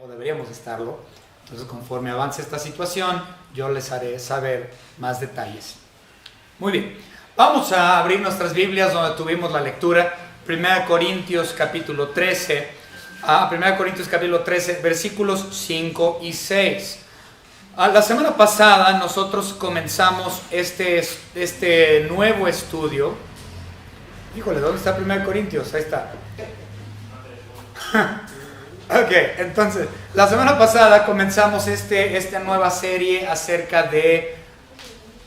o deberíamos estarlo. Entonces, conforme avance esta situación, yo les haré saber más detalles. Muy bien, vamos a abrir nuestras Biblias donde tuvimos la lectura, 1 Corintios capítulo 13, versículos 5 y 6. La semana pasada nosotros comenzamos este nuevo estudio. Híjole, ¿dónde está 1 Corintios? Ahí está. Ok, entonces, la semana pasada comenzamos esta nueva serie acerca de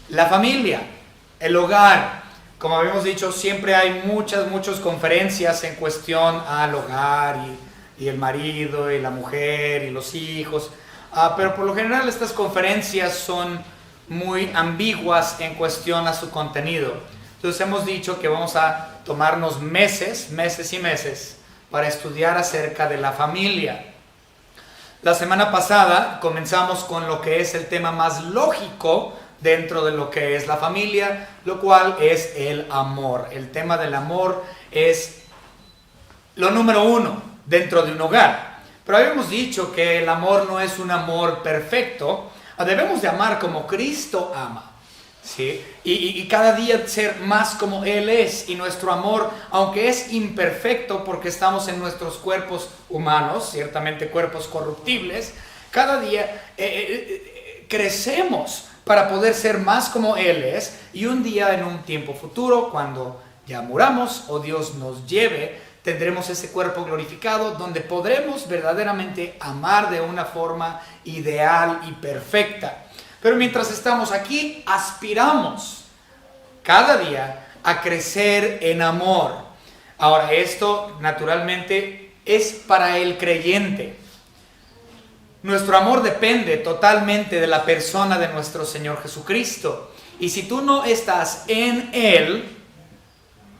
la familia, el hogar. Como habíamos dicho, siempre hay muchas conferencias en cuestión al hogar y el marido y la mujer y los hijos. Pero por lo general estas conferencias son muy ambiguas en cuestión a su contenido. Entonces hemos dicho que vamos a tomarnos meses y meses para estudiar acerca de la familia. La semana pasada comenzamos con lo que es el tema más lógico dentro de lo que es la familia, lo cual es el amor. El tema del amor es lo número uno dentro de un hogar. Pero habíamos dicho que el amor no es un amor perfecto. Debemos de amar como Cristo ama, ¿sí? Y cada día ser más como Él es. Y nuestro amor, aunque es imperfecto porque estamos en nuestros cuerpos humanos, ciertamente cuerpos corruptibles, cada día crecemos para poder ser más como Él es. Y un día, en un tiempo futuro, cuando ya muramos o Dios nos lleve, tendremos ese cuerpo glorificado donde podremos verdaderamente amar de una forma ideal y perfecta. Pero mientras estamos aquí, aspiramos cada día a crecer en amor. Ahora, esto naturalmente es para el creyente. Nuestro amor depende totalmente de la persona de nuestro Señor Jesucristo. Y si tú no estás en Él,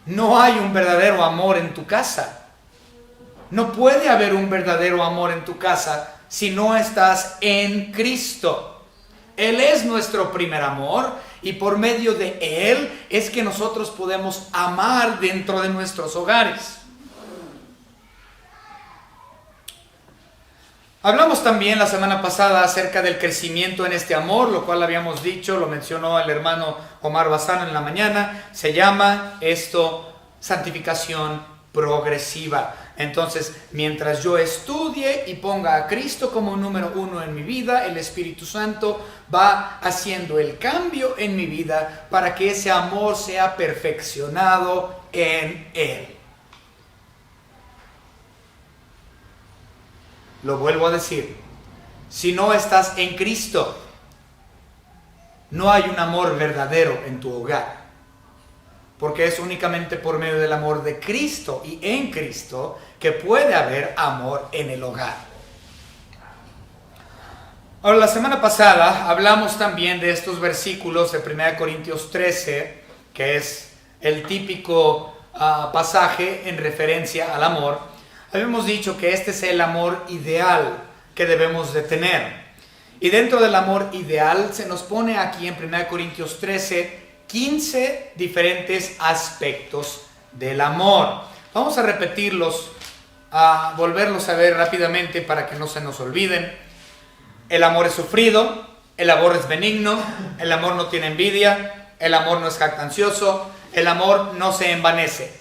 no hay un verdadero amor en tu casa. No puede haber un verdadero amor en tu casa si no estás en Cristo. Él es nuestro primer amor y por medio de Él es que nosotros podemos amar dentro de nuestros hogares. Hablamos también la semana pasada acerca del crecimiento en este amor, lo cual habíamos dicho, lo mencionó el hermano Omar Bazán en la mañana. Se llama esto santificación progresiva. Entonces, mientras yo estudie y ponga a Cristo como número uno en mi vida, el Espíritu Santo va haciendo el cambio en mi vida para que ese amor sea perfeccionado en Él. Lo vuelvo a decir, si no estás en Cristo, no hay un amor verdadero en tu hogar, porque es únicamente por medio del amor de Cristo y en Cristo que puede haber amor en el hogar. Ahora, la semana pasada hablamos también de estos versículos de 1 Corintios 13, que es el típico pasaje en referencia al amor. Habíamos dicho que este es el amor ideal que debemos de tener. Y dentro del amor ideal se nos pone aquí en 1 Corintios 13, 15 diferentes aspectos del amor. Vamos a repetirlos, a volverlos a ver rápidamente para que no se nos olviden. El amor es sufrido, el amor es benigno, el amor no tiene envidia, el amor no es jactancioso, el amor no se envanece.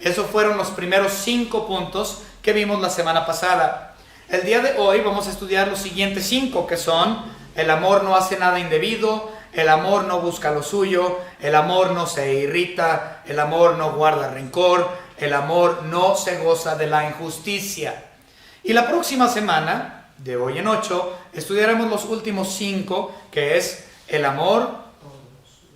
Esos fueron los primeros 5 puntos que vimos la semana pasada. El día de hoy vamos a estudiar los siguientes 5, que son: el amor no hace nada indebido, el amor no busca lo suyo, el amor no se irrita, el amor no guarda rencor, el amor no se goza de la injusticia. Y la próxima semana, de hoy en 8, estudiaremos los últimos 5, que es el amor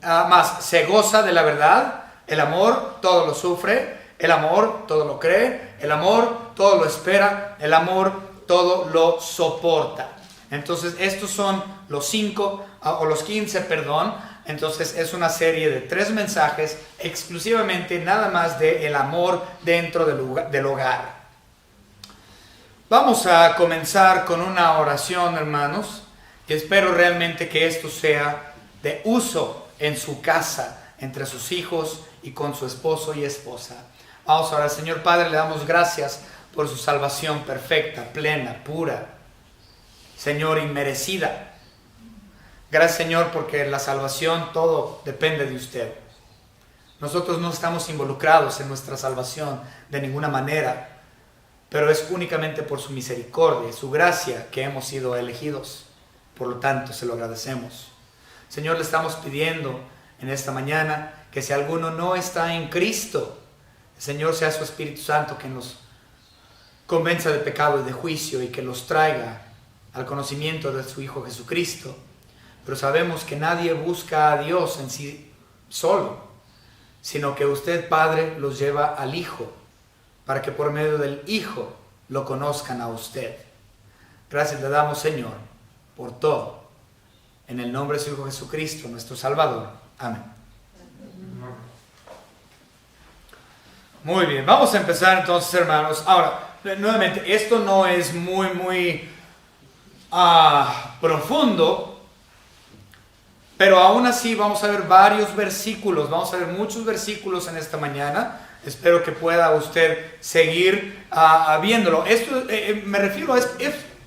más se goza de la verdad, el amor todo lo sufre, el amor todo lo cree, el amor todo lo espera, el amor todo lo soporta. Entonces estos son los 5, o los 15, perdón. Entonces es una serie de 3 mensajes exclusivamente nada más de el amor dentro del hogar. Vamos a comenzar con una oración, hermanos, y espero realmente que esto sea de uso en su casa, entre sus hijos y con su esposo y esposa. Vamos a orar. Señor Padre, le damos gracias por su salvación perfecta, plena, pura. Señor, inmerecida. Gracias, Señor, porque la salvación, todo depende de usted. Nosotros no estamos involucrados en nuestra salvación de ninguna manera, pero es únicamente por su misericordia y su gracia que hemos sido elegidos. Por lo tanto, se lo agradecemos. Señor, le estamos pidiendo en esta mañana que si alguno no está en Cristo, el Señor sea su Espíritu Santo que nos convenza de pecado y de juicio y que los traiga al conocimiento de su Hijo Jesucristo. Pero sabemos que nadie busca a Dios en sí solo, sino que usted, Padre, los lleva al Hijo, para que por medio del Hijo lo conozcan a usted. Gracias le damos, Señor, por todo. En el nombre de su Hijo Jesucristo, nuestro Salvador. Amén. Muy bien, vamos a empezar entonces, hermanos. Ahora, nuevamente, esto no es muy profundo, pero aún así vamos a ver varios versículos, vamos a ver muchos versículos en esta mañana. Espero que pueda usted seguir viéndolo. Esto, me refiero a,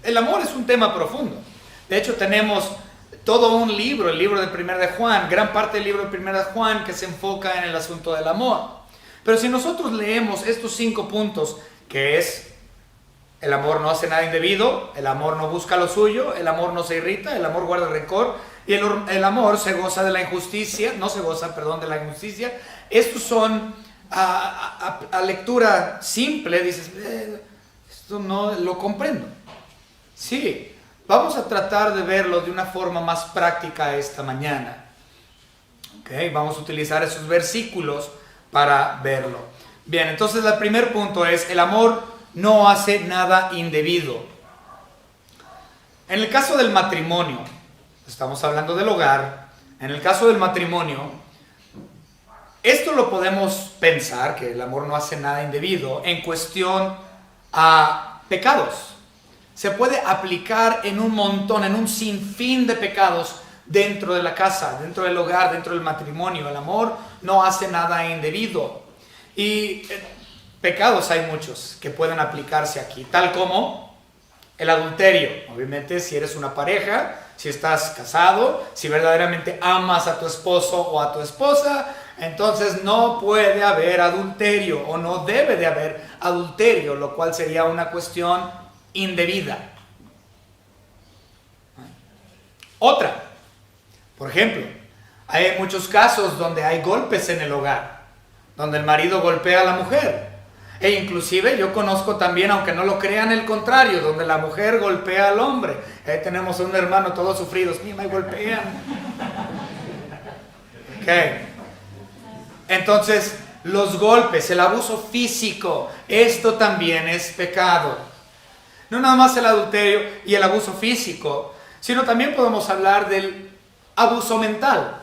el amor es un tema profundo. De hecho, tenemos todo un libro, el libro de 1 de Juan, gran parte del libro de 1 de Juan que se enfoca en el asunto del amor. Pero si nosotros leemos estos 5 puntos, que es: el amor no hace nada indebido, el amor no busca lo suyo, el amor no se irrita, el amor guarda rencor, y el amor se goza de la injusticia, no se goza, perdón, de la injusticia. Estos son, a lectura simple, dices, esto no lo comprendo. Sí, vamos a tratar de verlo de una forma más práctica esta mañana. Okay, vamos a utilizar esos versículos para verlo. Bien, entonces el primer punto es: el amor no hace nada indebido. En el caso del matrimonio, estamos hablando del hogar. En el caso del matrimonio, esto lo podemos pensar, que el amor no hace nada indebido, en cuestión a pecados. Se puede aplicar en un montón, en un sinfín de pecados dentro de la casa, dentro del hogar, dentro del matrimonio. El amor no hace nada indebido. Y pecados hay muchos que pueden aplicarse aquí, tal como el adulterio. Obviamente, si eres una pareja, si estás casado, si verdaderamente amas a tu esposo o a tu esposa, entonces no puede haber adulterio, o no debe de haber adulterio, lo cual sería una cuestión indebida. Otra, por ejemplo, hay muchos casos donde hay golpes en el hogar, donde el marido golpea a la mujer. E inclusive yo conozco también, aunque no lo crean, el contrario, donde la mujer golpea al hombre. Ahí tenemos a un hermano todos sufridos, mira, me golpean. Okay. Entonces, los golpes, el abuso físico, esto también es pecado. No nada más el adulterio y el abuso físico, sino también podemos hablar del abuso mental.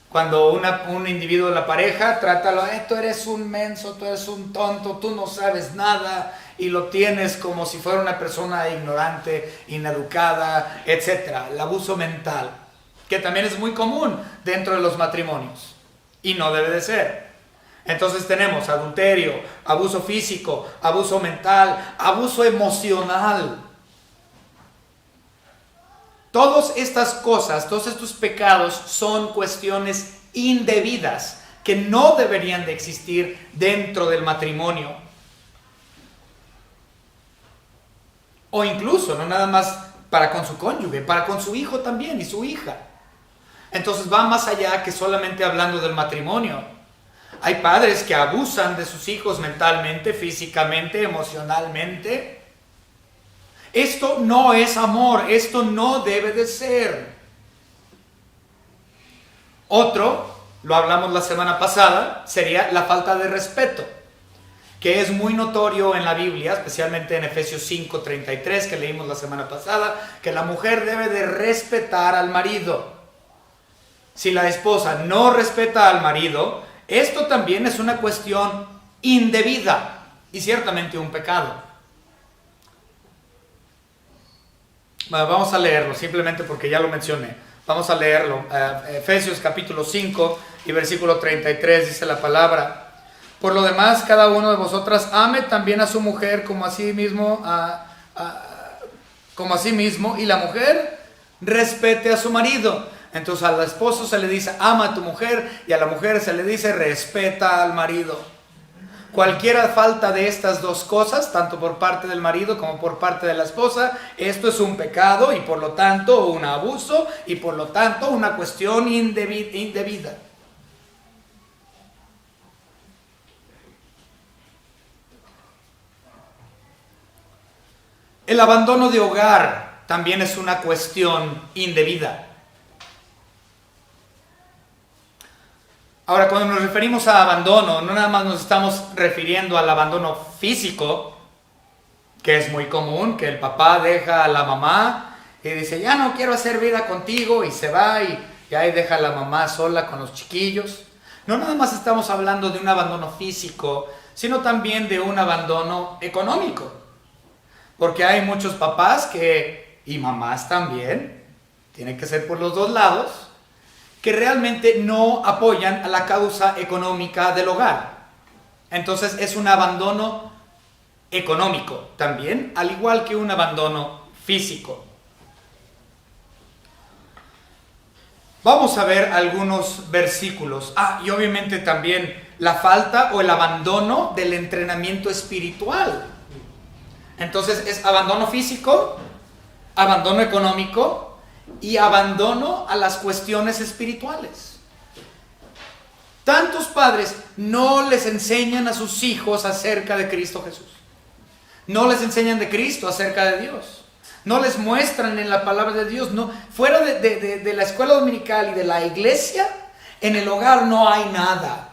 Cuando un individuo de la pareja trata, tú eres un menso, tú eres un tonto, tú no sabes nada, y lo tienes como si fuera una persona ignorante, ineducada, etc. El abuso mental, que también es muy común dentro de los matrimonios, y no debe de ser. Entonces tenemos adulterio, abuso físico, abuso mental, abuso emocional. Todas estas cosas, todos estos pecados son cuestiones indebidas que no deberían de existir dentro del matrimonio. O incluso, no nada más para con su cónyuge, para con su hijo también y su hija. Entonces va más allá que solamente hablando del matrimonio. Hay padres que abusan de sus hijos mentalmente, físicamente, emocionalmente. Esto no es amor, esto no debe de ser. Otro, lo hablamos la semana pasada, sería la falta de respeto, que es muy notorio en la Biblia, especialmente en Efesios 5:33, que leímos la semana pasada, que la mujer debe de respetar al marido. Si la esposa no respeta al marido, esto también es una cuestión indebida y ciertamente un pecado. Bueno, vamos a leerlo, simplemente porque ya lo mencioné. Vamos a leerlo. Efesios capítulo 5 y versículo 33 dice la palabra: por lo demás, cada uno de vosotras ame también a su mujer como a sí mismo, como a sí mismo, y la mujer respete a su marido. Entonces al esposo se le dice, ama a tu mujer, y a la mujer se le dice, respeta al marido. Cualquier falta de estas dos cosas, tanto por parte del marido como por parte de la esposa, esto es un pecado y por lo tanto un abuso y por lo tanto una cuestión indebida. El abandono de hogar también es una cuestión indebida. Ahora, cuando nos referimos a abandono, no nada más nos estamos refiriendo al abandono físico, que es muy común, que el papá deja a la mamá y dice, ya no quiero hacer vida contigo, y se va y ahí deja a la mamá sola con los chiquillos. No nada más estamos hablando de un abandono físico, sino también de un abandono económico. Porque hay muchos papás y mamás también, tiene que ser por los dos lados, que realmente no apoyan a la causa económica del hogar. Entonces es un abandono económico también, al igual que un abandono físico. Vamos a ver algunos versículos. Y obviamente también la falta o el abandono del entrenamiento espiritual. Entonces es abandono físico, abandono económico y abandono a las cuestiones espirituales. Tantos padres no les enseñan a sus hijos acerca de Cristo Jesús. No les enseñan de Cristo, acerca de Dios. No les muestran en la palabra de Dios. No, fuera de la escuela dominical y de la iglesia, en el hogar no hay nada.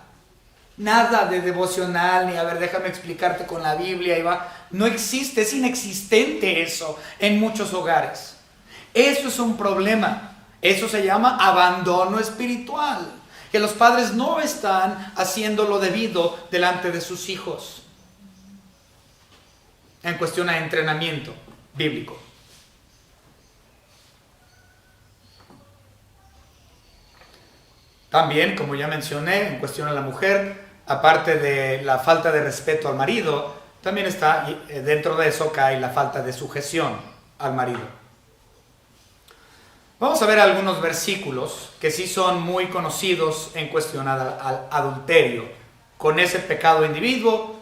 Nada de devocional, ni a ver, déjame explicarte con la Biblia, y va. No existe, es inexistente eso en muchos hogares. Eso es un problema. Eso se llama abandono espiritual. Que los padres no están haciendo lo debido delante de sus hijos en cuestión de entrenamiento bíblico. También, como ya mencioné, en cuestión a la mujer, aparte de la falta de respeto al marido, también está dentro de eso cae la falta de sujeción al marido. Vamos a ver algunos versículos que sí son muy conocidos en cuestión al adulterio. Con ese pecado indebido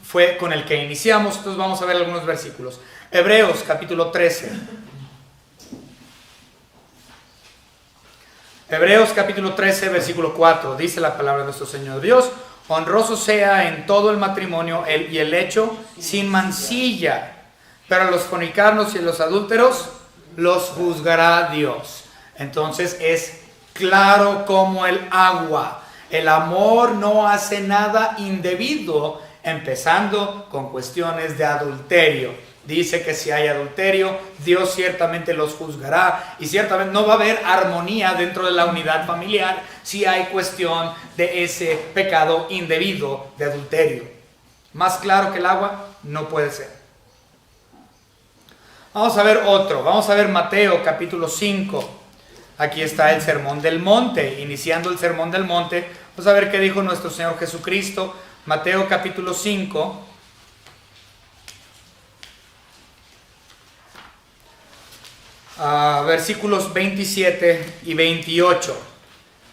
fue con el que iniciamos, entonces vamos a ver algunos versículos. Hebreos capítulo 13. Hebreos capítulo 13, versículo 4, dice la palabra de nuestro Señor Dios: honroso sea en todo el matrimonio y el lecho sin mancilla, pero a los fornicanos y a los adúlteros los juzgará Dios. Entonces es claro como el agua. El amor no hace nada indebido, empezando con cuestiones de adulterio. Dice que si hay adulterio, Dios ciertamente los juzgará, y ciertamente no va a haber armonía dentro de la unidad familiar si hay cuestión de ese pecado indebido de adulterio. Más claro que el agua no puede ser. Vamos a ver otro, vamos a ver Mateo capítulo 5. Aquí está el Sermón del Monte, iniciando el Sermón del Monte. Vamos a ver qué dijo nuestro Señor Jesucristo. Mateo capítulo 5. Versículos 27 y 28.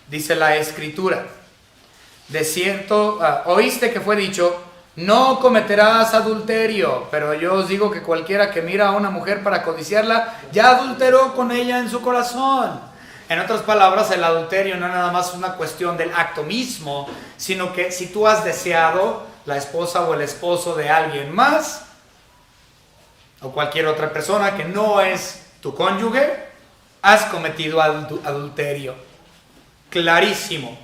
Dice la Escritura: de cierto, oíste que fue dicho, no cometerás adulterio, pero yo os digo que cualquiera que mira a una mujer para codiciarla, ya adulteró con ella en su corazón. En otras palabras, el adulterio no es nada más una cuestión del acto mismo, sino que si tú has deseado la esposa o el esposo de alguien más, o cualquier otra persona que no es tu cónyuge, has cometido adulterio. Clarísimo.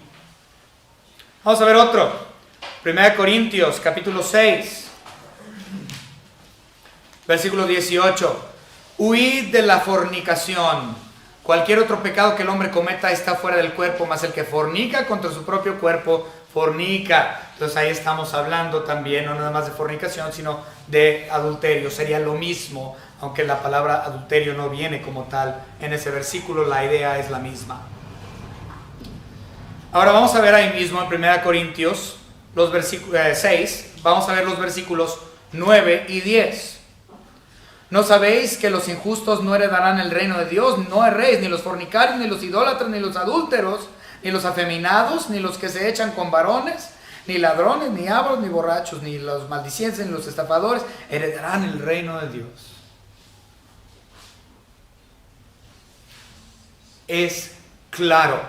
Vamos a ver otro. 1 Corintios capítulo 6, versículo 18. Huid de la fornicación. Cualquier otro pecado que el hombre cometa está fuera del cuerpo, mas el que fornica contra su propio cuerpo, fornica. Entonces ahí estamos hablando también, no nada más de fornicación, sino de adulterio. Sería lo mismo, aunque la palabra adulterio no viene como tal en ese versículo, la idea es la misma. Ahora vamos a ver ahí mismo en 1 Corintios los versículos 6, vamos a ver los versículos 9 y 10. ¿No sabéis que los injustos no heredarán el reino de Dios? No erréis, ni los fornicarios, ni los idólatras, ni los adúlteros, ni los afeminados, ni los que se echan con varones, ni ladrones, ni avaros, ni borrachos, ni los maldicientes, ni los estafadores heredarán el reino de Dios. Es claro,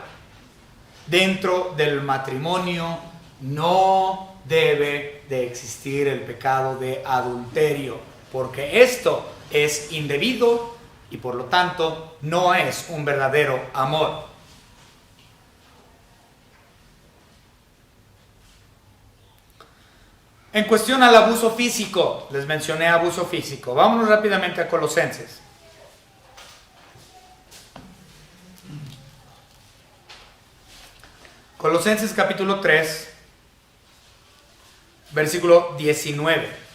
dentro del matrimonio no debe de existir el pecado de adulterio, porque esto es indebido y por lo tanto no es un verdadero amor. En cuestión al abuso físico, les mencioné abuso físico. Vámonos rápidamente a Colosenses. Colosenses capítulo 3, versículo 19.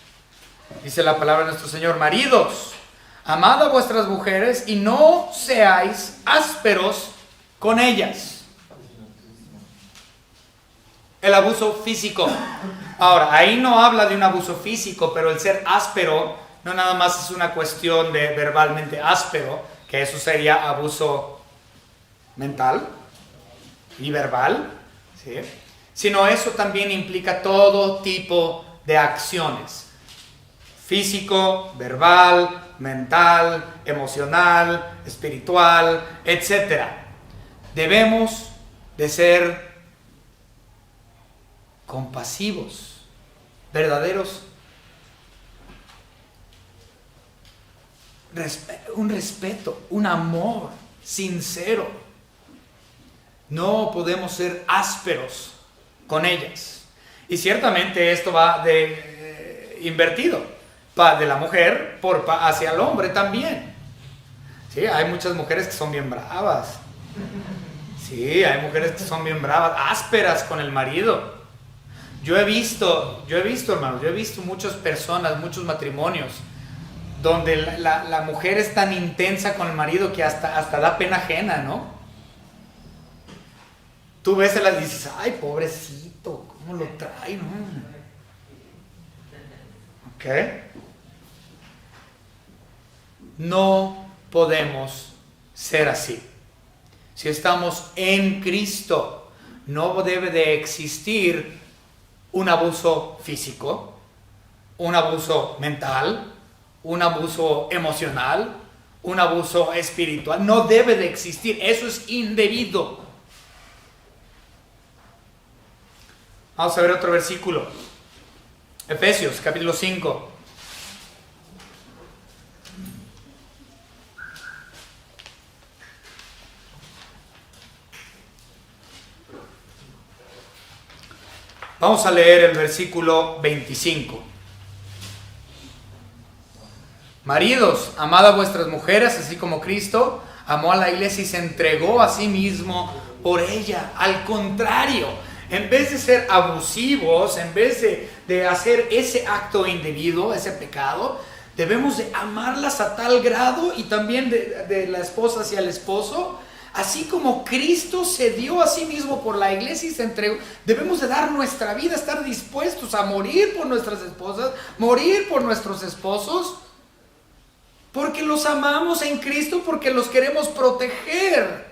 Dice la palabra de nuestro Señor: maridos, amad a vuestras mujeres y no seáis ásperos con ellas. El abuso físico. Ahora, ahí no habla de un abuso físico, pero el ser áspero no nada más es una cuestión de verbalmente áspero, que eso sería abuso mental y verbal, ¿sí? Sino eso también implica todo tipo de acciones: físico, verbal, mental, emocional, espiritual, etc. Debemos de ser compasivos, verdaderos, un respeto, un amor sincero. No podemos ser ásperos con ellas. Y ciertamente esto va invertido, de la mujer hacia el hombre también. Sí, hay muchas mujeres que son bien bravas. Sí, hay mujeres que son bien bravas, ásperas con el marido. Yo he visto, hermanos, muchas personas, muchos matrimonios donde la mujer es tan intensa con el marido que hasta da pena ajena, ¿no? Tú ves y dices: ay, pobrecito, ¿cómo lo trae? ¿No? ¿Ok? No podemos ser así. Si estamos en Cristo, no debe de existir un abuso físico, un abuso mental, un abuso emocional, un abuso espiritual. No debe de existir. Eso es indebido. Vamos a ver otro versículo. Efesios capítulo 5. Vamos a leer el versículo 25. Maridos, amad a vuestras mujeres, así como Cristo amó a la iglesia y se entregó a sí mismo por ella. Al contrario, en vez de ser abusivos, en vez de hacer ese acto indebido, ese pecado, debemos de amarlas a tal grado, y también de la esposa hacia el esposo, así como Cristo se dio a sí mismo por la iglesia y se entregó. Debemos de dar nuestra vida, estar dispuestos a morir por nuestras esposas, morir por nuestros esposos, porque los amamos en Cristo, porque los queremos proteger.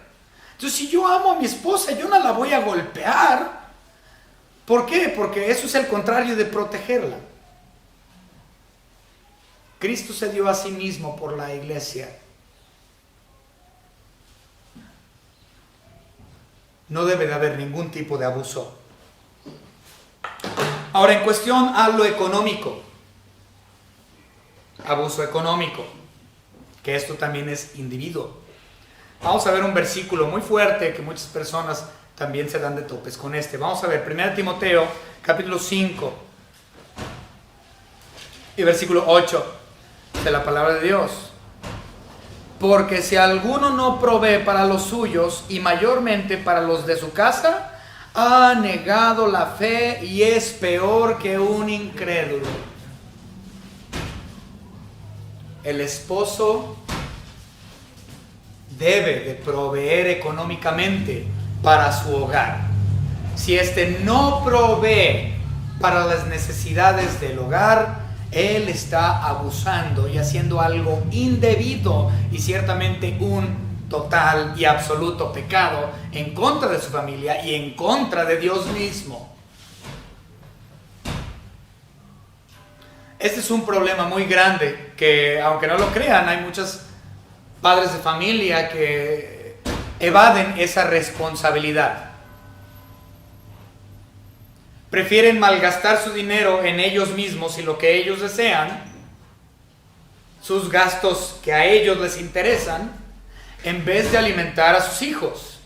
Entonces, si yo amo a mi esposa, yo no la voy a golpear. ¿Por qué? Porque eso es el contrario de protegerla. Cristo se dio a sí mismo por la iglesia. No debe de haber ningún tipo de abuso. Ahora, en cuestión a lo económico, abuso económico, que esto también es individuo. Vamos a ver un versículo muy fuerte que muchas personas también se dan de topes con este. Vamos a ver 1 Timoteo capítulo 5 y versículo 8 de la palabra de Dios. Porque si alguno no provee para los suyos, y mayormente para los de su casa, ha negado la fe y es peor que un incrédulo. El esposo debe de proveer económicamente para su hogar. Si éste no provee para las necesidades del hogar, él está abusando y haciendo algo indebido y ciertamente un total y absoluto pecado en contra de su familia y en contra de Dios mismo. Este es un problema muy grande que, aunque no lo crean, hay muchos padres de familia que evaden esa responsabilidad. Prefieren malgastar su dinero en ellos mismos y lo que ellos desean, sus gastos que a ellos les interesan, en vez de alimentar a sus hijos.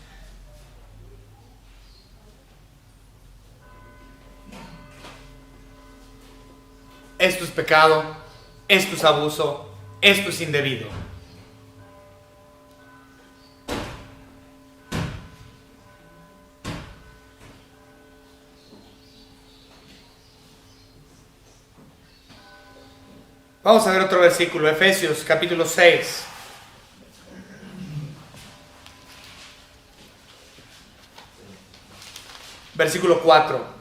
Esto es pecado, esto es abuso, esto es indebido. Vamos a ver otro versículo, Efesios capítulo 6. Versículo 4.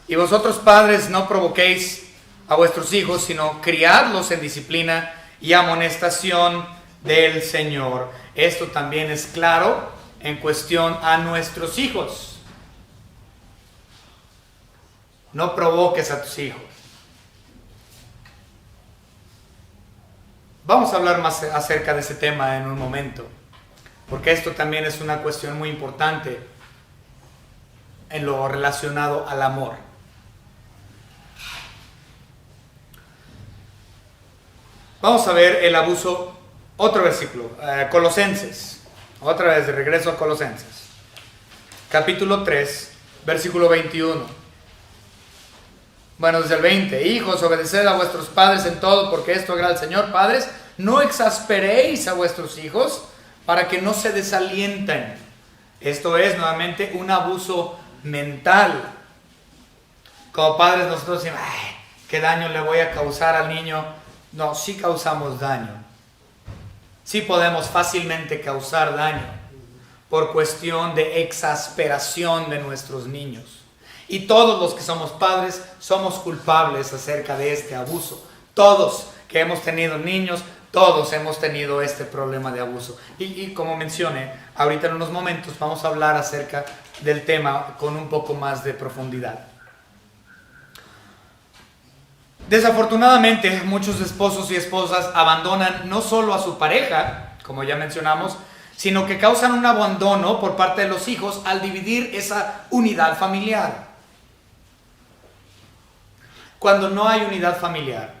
Y vosotros padres no provoquéis a vuestros hijos, sino criadlos en disciplina y amonestación del Señor. Esto también es claro en cuestión a nuestros hijos. No provoques a tus hijos. Vamos a hablar más acerca de ese tema en un momento, porque esto también es una cuestión muy importante en lo relacionado al amor. Vamos a ver el abuso, otro versículo, Colosenses, otra vez de regreso a Colosenses, capítulo 3, versículo 21. Bueno, desde el 20, hijos, obedeced a vuestros padres en todo, porque esto agrada al Señor. Padres, no exasperéis a vuestros hijos para que no se desalienten. Esto es nuevamente un abuso mental. Como padres nosotros decimos, ay, ¿qué daño le voy a causar al niño? No, sí causamos daño. Sí podemos fácilmente causar daño por cuestión de exasperación de nuestros niños. Y todos los que somos padres somos culpables acerca de este abuso. Todos que hemos tenido niños, todos hemos tenido este problema de abuso. Y como mencioné, ahorita en unos momentos vamos a hablar acerca del tema con un poco más de profundidad. Desafortunadamente, muchos esposos y esposas abandonan no solo a su pareja, como ya mencionamos, sino que causan un abandono por parte de los hijos al dividir esa unidad familiar. Cuando no hay unidad familiar,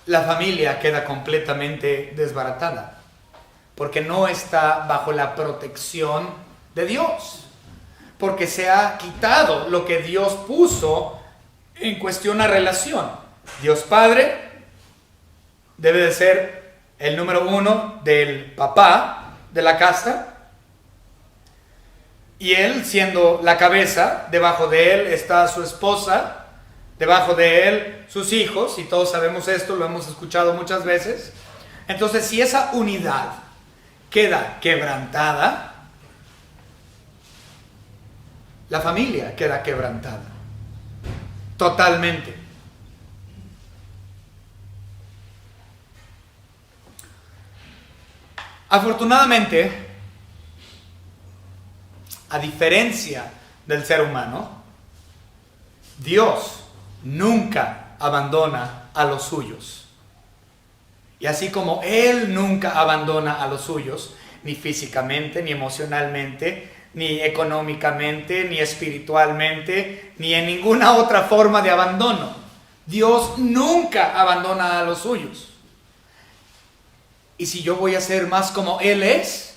la familia queda completamente desbaratada, porque no está bajo la protección de Dios, porque se ha quitado lo que Dios puso en cuestión a relación. Dios Padre debe de ser el número uno del papá de la casa, y él siendo la cabeza, debajo de él está su esposa, debajo de él sus hijos, y todos sabemos esto, lo hemos escuchado muchas veces. Entonces, si esa unidad queda quebrantada, la familia queda quebrantada totalmente. Afortunadamente, a diferencia del ser humano, Dios nunca abandona a los suyos. Y así como Él nunca abandona a los suyos, ni físicamente, ni emocionalmente, ni económicamente, ni espiritualmente, ni en ninguna otra forma de abandono, Dios nunca abandona a los suyos. Y si yo voy a ser más como Él es,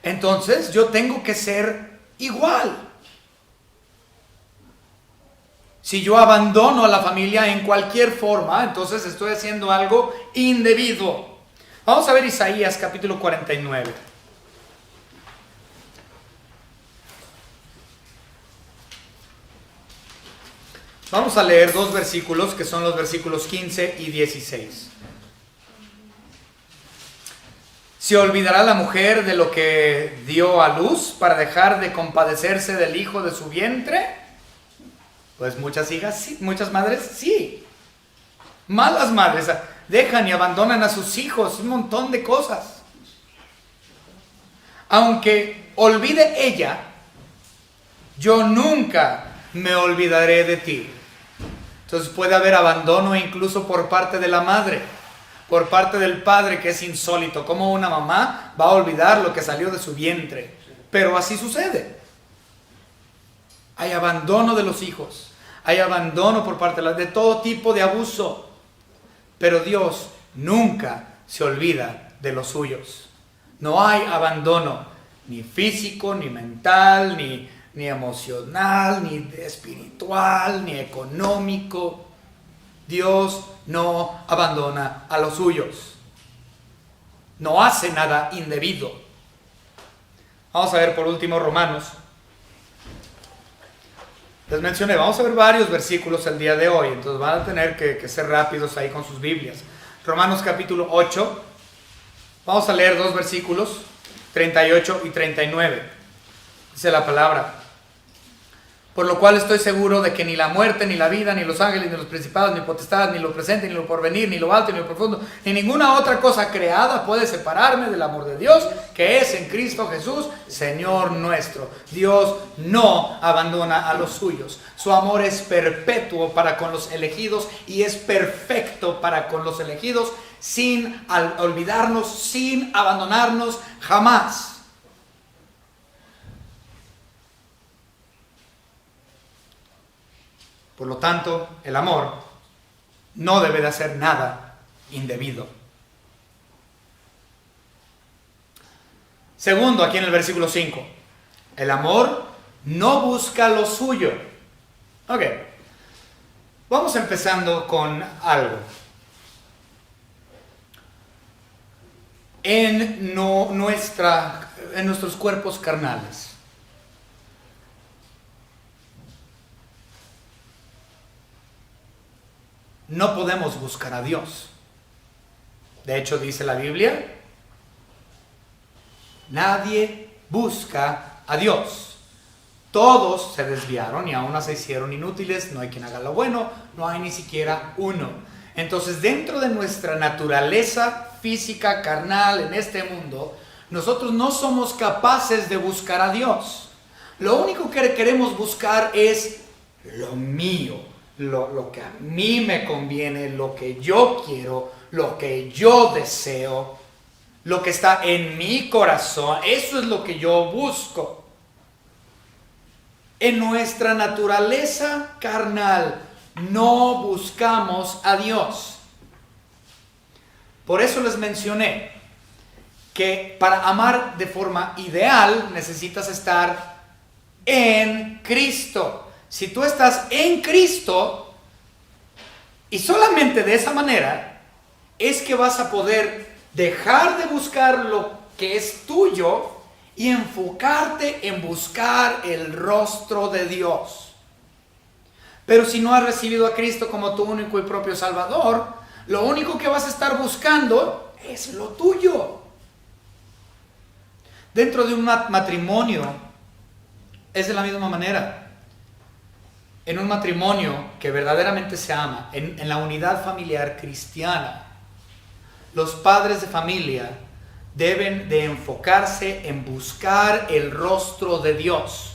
entonces yo tengo que ser igual. Si yo abandono a la familia en cualquier forma, entonces estoy haciendo algo indebido. Vamos a ver Isaías capítulo 49. Vamos a leer dos versículos que son los versículos 15 y 16. ¿Se olvidará la mujer de lo que dio a luz para dejar de compadecerse del hijo de su vientre? Pues muchas hijas sí, muchas madres sí. Malas madres dejan y abandonan a sus hijos, un montón de cosas. Aunque olvide ella, yo nunca me olvidaré de ti. Entonces puede haber abandono incluso por parte de la madre, por parte del padre, que es insólito. Como una mamá va a olvidar lo que salió de su vientre, pero así sucede. Hay abandono de los hijos, hay abandono por parte de todo tipo de abuso, pero Dios nunca se olvida de los suyos. No hay abandono, ni físico, ni mental, ni emocional, ni espiritual, ni económico. Dios no abandona a los suyos. No hace nada indebido. Vamos a ver por último Romanos. Les mencioné, vamos a ver varios versículos el día de hoy, entonces van a tener que ser rápidos ahí con sus Biblias. Romanos capítulo 8, vamos a leer dos versículos, 38 y 39. Dice la palabra: por lo cual estoy seguro de que ni la muerte, ni la vida, ni los ángeles, ni los principados, ni potestades, ni lo presente, ni lo porvenir, ni lo alto, ni lo profundo, ni ninguna otra cosa creada puede separarme del amor de Dios, que es en Cristo Jesús, Señor nuestro. Dios no abandona a los suyos. Su amor es perpetuo para con los elegidos y es perfecto para con los elegidos, sin olvidarnos, sin abandonarnos jamás. Por lo tanto, el amor no debe de hacer nada indebido. Segundo, aquí en el versículo 5, el amor no busca lo suyo. Ok, vamos empezando con algo. En nuestros cuerpos carnales, no podemos buscar a Dios. De hecho, dice la Biblia, nadie busca a Dios. Todos se desviaron y aún se hicieron inútiles. No hay quien haga lo bueno, no hay ni siquiera uno. Entonces, dentro de nuestra naturaleza física, carnal, en este mundo, nosotros no somos capaces de buscar a Dios. Lo único que queremos buscar es lo mío. Lo que a mí me conviene, lo que yo quiero, lo que yo deseo, lo que está en mi corazón, eso es lo que yo busco. En nuestra naturaleza carnal no buscamos a Dios. Por eso les mencioné que para amar de forma ideal necesitas estar en Cristo. Si tú estás en Cristo, y solamente de esa manera, es que vas a poder dejar de buscar lo que es tuyo y enfocarte en buscar el rostro de Dios. Pero si no has recibido a Cristo como tu único y propio Salvador, lo único que vas a estar buscando es lo tuyo. Dentro de un matrimonio es de la misma manera. En un matrimonio que verdaderamente se ama, en la unidad familiar cristiana, los padres de familia deben de enfocarse en buscar el rostro de Dios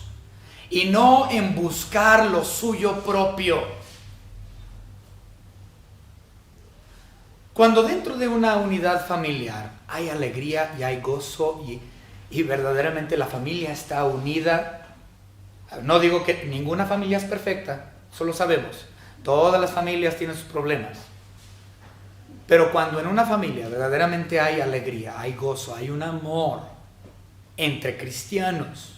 y no en buscar lo suyo propio. Cuando dentro de una unidad familiar hay alegría y hay gozo y verdaderamente la familia está unida. No digo que ninguna familia es perfecta, solo sabemos, todas las familias tienen sus problemas. Pero cuando en una familia verdaderamente hay alegría, hay gozo, hay un amor entre cristianos,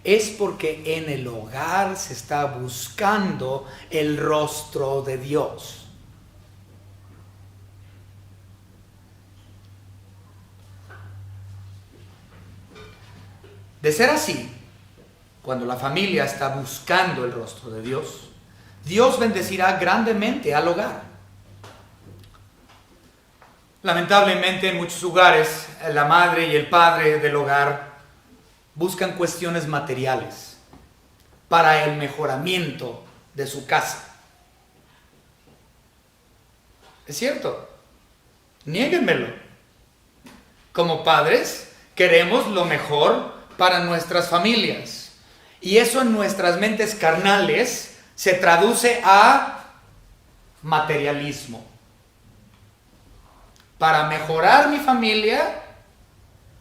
es porque en el hogar se está buscando el rostro de Dios. De ser así, cuando la familia está buscando el rostro de Dios, Dios bendecirá grandemente al hogar. Lamentablemente en muchos hogares la madre y el padre del hogar buscan cuestiones materiales. para el mejoramiento de su casa. ¿Es cierto? Niéguenmelo. Como padres, queremos lo mejor para nuestras familias. Y eso en nuestras mentes carnales se traduce a materialismo. Para mejorar mi familia,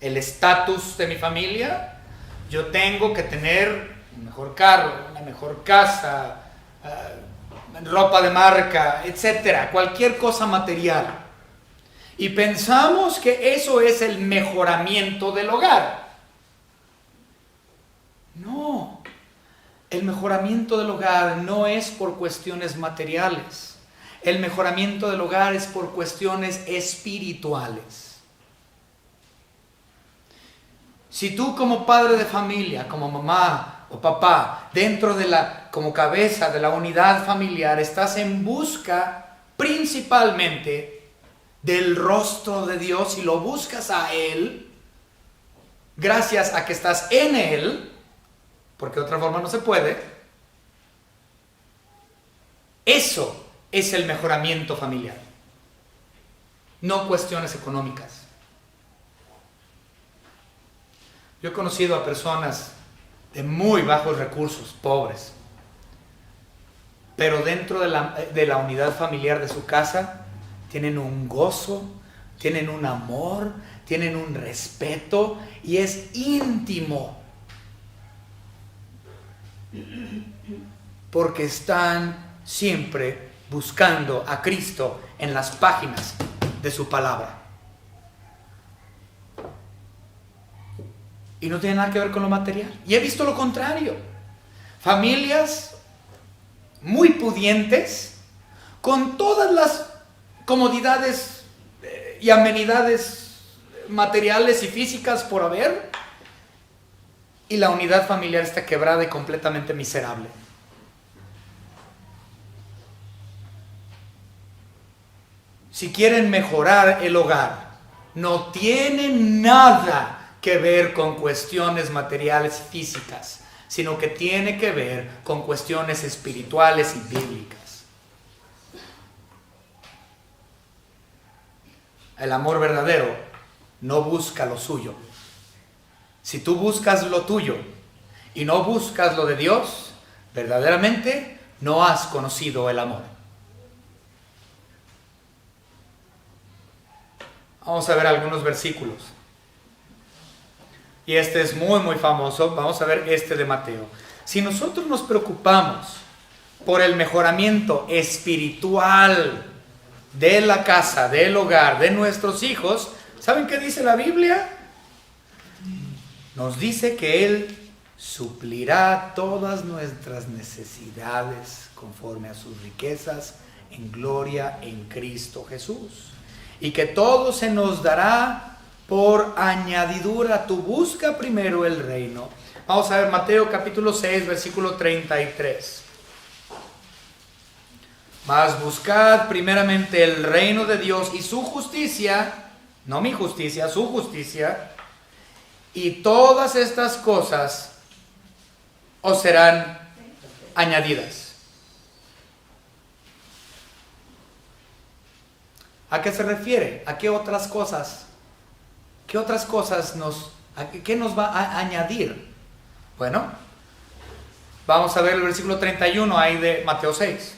el estatus de mi familia, yo tengo que tener un mejor carro, una mejor casa, ropa de marca, etcétera, cualquier cosa material. Y pensamos que eso es el mejoramiento del hogar. No, el mejoramiento del hogar no es por cuestiones materiales. El mejoramiento del hogar es por cuestiones espirituales. Si tú como padre de familia, como mamá o papá, como cabeza de la unidad familiar, estás en busca principalmente del rostro de Dios y lo buscas a Él, gracias a que estás en Él, porque de otra forma no se puede, eso es el mejoramiento familiar, no cuestiones económicas. Yo he conocido a personas de muy bajos recursos, pobres, pero dentro de la unidad familiar de su casa tienen un gozo, tienen un amor, tienen un respeto y es íntimo, porque están siempre buscando a Cristo en las páginas de su palabra. Y no tiene nada que ver con lo material. Y he visto lo contrario. Familias muy pudientes, con todas las comodidades y amenidades materiales y físicas por haber, y la unidad familiar está quebrada y completamente miserable. Si quieren mejorar el hogar, no tiene nada que ver con cuestiones materiales y físicas, sino que tiene que ver con cuestiones espirituales y bíblicas. El amor verdadero no busca lo suyo. Si tú buscas lo tuyo y no buscas lo de Dios, verdaderamente no has conocido el amor. Vamos a ver algunos versículos. Y este es muy, muy famoso. Vamos a ver este de Mateo. Si nosotros nos preocupamos por el mejoramiento espiritual de la casa, del hogar, de nuestros hijos, ¿saben qué dice la Biblia? Nos dice que Él suplirá todas nuestras necesidades conforme a sus riquezas en gloria en Cristo Jesús. Y que todo se nos dará por añadidura. Tú busca primero el reino. Vamos a ver Mateo capítulo 6, versículo 33. Mas buscad primeramente el reino de Dios y su justicia, no mi justicia, su justicia, y todas estas cosas os serán añadidas. ¿A qué se refiere? ¿A qué otras cosas? ¿Qué otras cosas qué nos va a añadir? Bueno, vamos a ver el versículo 31 ahí de Mateo 6.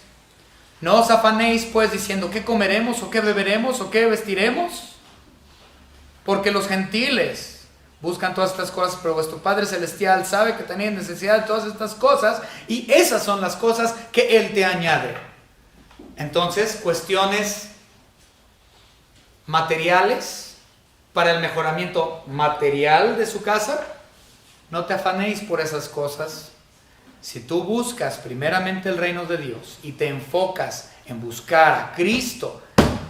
No os afanéis pues diciendo qué comeremos o qué beberemos o qué vestiremos, porque los gentiles buscan todas estas cosas, pero vuestro Padre Celestial sabe que tenéis necesidad de todas estas cosas y esas son las cosas que Él te añade. Entonces, cuestiones materiales para el mejoramiento material de su casa, no te afanéis por esas cosas. Si tú buscas primeramente el reino de Dios y te enfocas en buscar a Cristo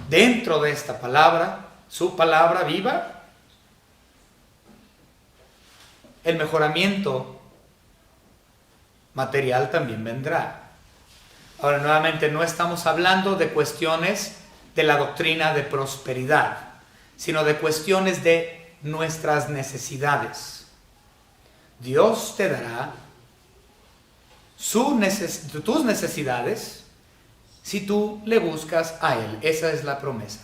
dentro de esta palabra, su palabra viva, el mejoramiento material también vendrá. Ahora, nuevamente, no estamos hablando de cuestiones de la doctrina de prosperidad, sino de cuestiones de nuestras necesidades. Dios te dará tus necesidades si tú le buscas a Él. Esa es la promesa.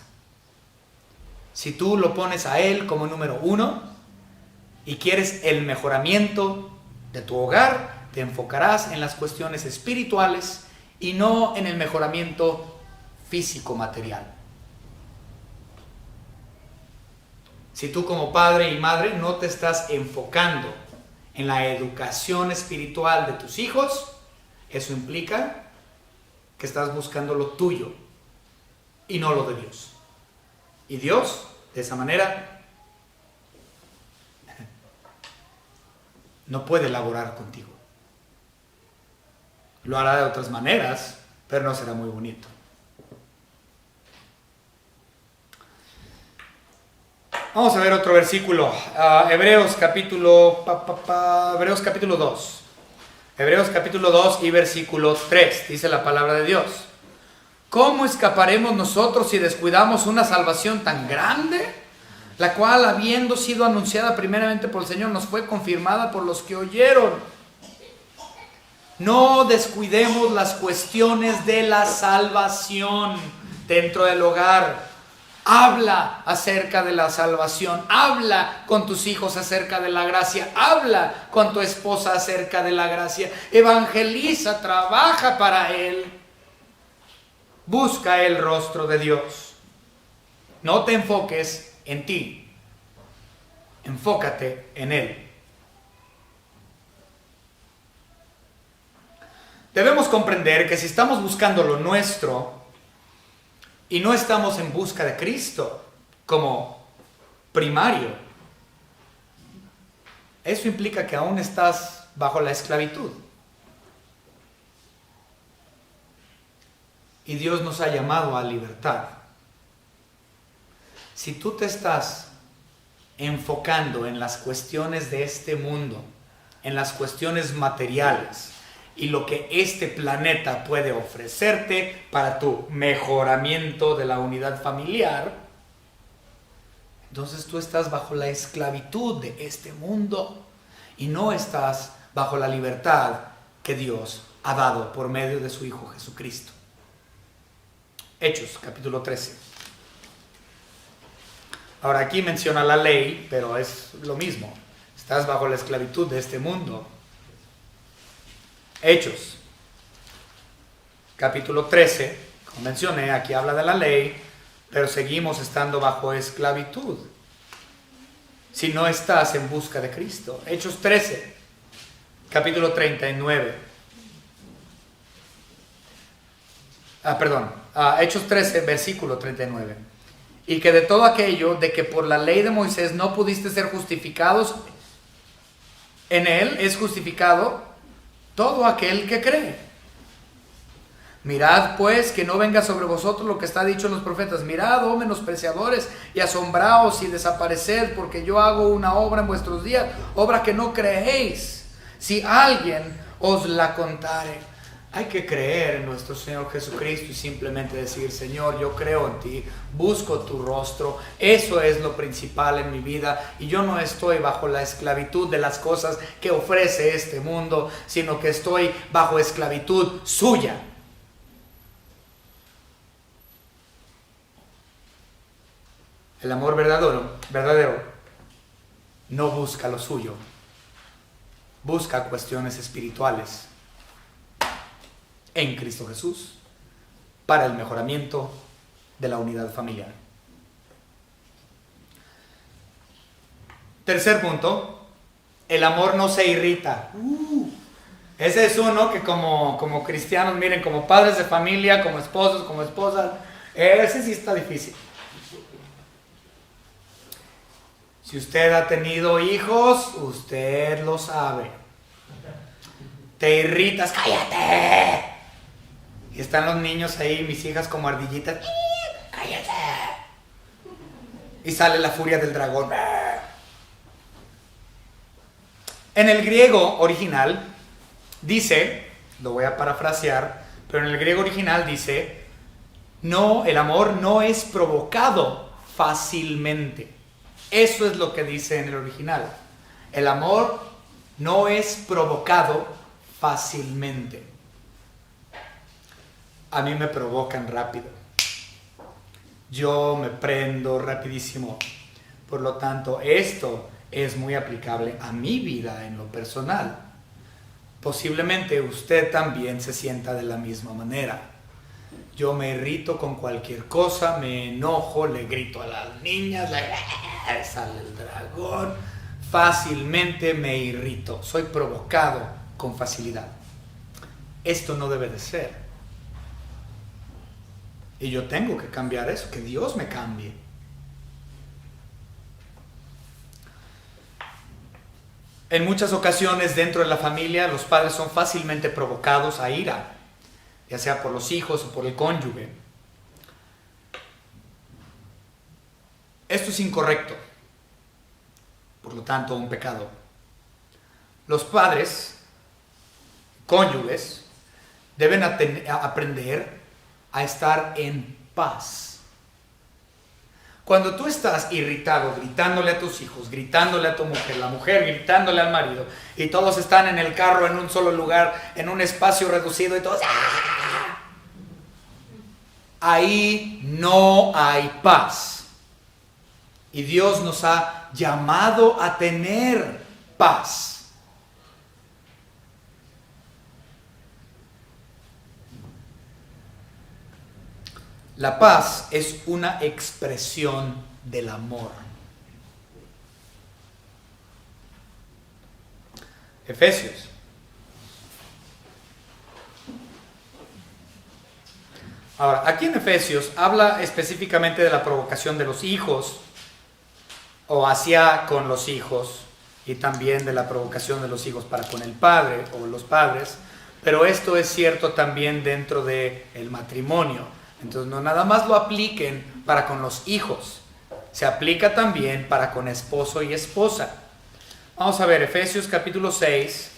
Si tú lo pones a Él como número uno y quieres el mejoramiento de tu hogar, te enfocarás en las cuestiones espirituales y no en el mejoramiento físico material. Si tú como padre y madre no te estás enfocando en la educación espiritual de tus hijos, eso implica que estás buscando lo tuyo y no lo de Dios. Y Dios, de esa manera, no puede laborar contigo. Lo hará de otras maneras, pero no será muy bonito. Vamos a ver otro versículo. Hebreos capítulo 2. Hebreos capítulo 2 y versículo 3. Dice la palabra de Dios. ¿Cómo escaparemos nosotros si descuidamos una salvación tan grande? La cual, habiendo sido anunciada primeramente por el Señor, nos fue confirmada por los que oyeron. No descuidemos las cuestiones de la salvación dentro del hogar. Habla acerca de la salvación. Habla con tus hijos acerca de la gracia. Habla con tu esposa acerca de la gracia. Evangeliza, trabaja para Él. Busca el rostro de Dios. No te enfoques en ti. Enfócate en Él. Debemos comprender que si estamos buscando lo nuestro y no estamos en busca de Cristo como primario, eso implica que aún estás bajo la esclavitud. Y Dios nos ha llamado a libertad. Si tú te estás enfocando en las cuestiones de este mundo, en las cuestiones materiales, y lo que este planeta puede ofrecerte para tu mejoramiento de la unidad familiar, entonces tú estás bajo la esclavitud de este mundo y no estás bajo la libertad que Dios ha dado por medio de su Hijo Jesucristo. Hechos, capítulo 13. Ahora aquí menciona la ley, pero es lo mismo. Estás bajo la esclavitud de este mundo. Hechos, capítulo 13, como mencioné, aquí habla de la ley, pero seguimos estando bajo esclavitud si no estás en busca de Cristo. Hechos 13, capítulo 39. Hechos 13, versículo 39. Y que de todo aquello, de que por la ley de Moisés no pudiste ser justificados, en él es justificado todo aquel que cree. Mirad pues que no venga sobre vosotros lo que está dicho en los profetas. Mirad, oh menospreciadores, y asombraos y desapareced, porque yo hago una obra en vuestros días, obra que no creéis, si alguien os la contare. Hay que creer en nuestro Señor Jesucristo y simplemente decir: Señor, yo creo en ti, busco tu rostro, eso es lo principal en mi vida, y yo no estoy bajo la esclavitud de las cosas que ofrece este mundo, sino que estoy bajo esclavitud suya. El amor verdadero no busca lo suyo, busca cuestiones espirituales en Cristo Jesús para el mejoramiento de la unidad familiar. Tercer punto, el amor no se irrita. Ese es uno que como cristianos, miren, como padres de familia, como esposos, como esposas, ese sí está difícil. Si usted ha tenido hijos, usted lo sabe. Te irritas, ¡cállate! Y están los niños ahí, mis hijas como ardillitas. ¡Cállate! Y sale la furia del dragón. En el griego original dice, lo voy a parafrasear, pero en el griego original dice, no, el amor no es provocado fácilmente. Eso es lo que dice en el original. El amor no es provocado fácilmente. A mí me provocan rápido. Yo me prendo rapidísimo. Por lo tanto, esto es muy aplicable a mi vida en lo personal. Posiblemente usted también se sienta de la misma manera. Yo me irrito con cualquier cosa, me enojo, le grito a las niñas, sale el dragón. Fácilmente me irrito, soy provocado con facilidad. Esto no debe de ser. Y yo tengo que cambiar eso, que Dios me cambie. En muchas ocasiones dentro de la familia los padres son fácilmente provocados a ira, ya sea por los hijos o por el cónyuge. Esto es incorrecto, por lo tanto un pecado. Los padres, cónyuges, deben aprender a estar en paz. Cuando tú estás irritado, gritándole a tus hijos, gritándole a tu mujer, la mujer gritándole al marido, y todos están en el carro en un solo lugar, en un espacio reducido y todos... ¡ah! Ahí no hay paz. Y Dios nos ha llamado a tener paz. La paz es una expresión del amor. Efesios. Ahora, aquí en Efesios habla específicamente de la provocación de los hijos, o hacia con los hijos, y también de la provocación de los hijos para con el padre o los padres, pero esto es cierto también dentro del matrimonio. Entonces no nada más lo apliquen para con los hijos, se aplica también para con esposo y esposa. Vamos a ver Efesios capítulo 6.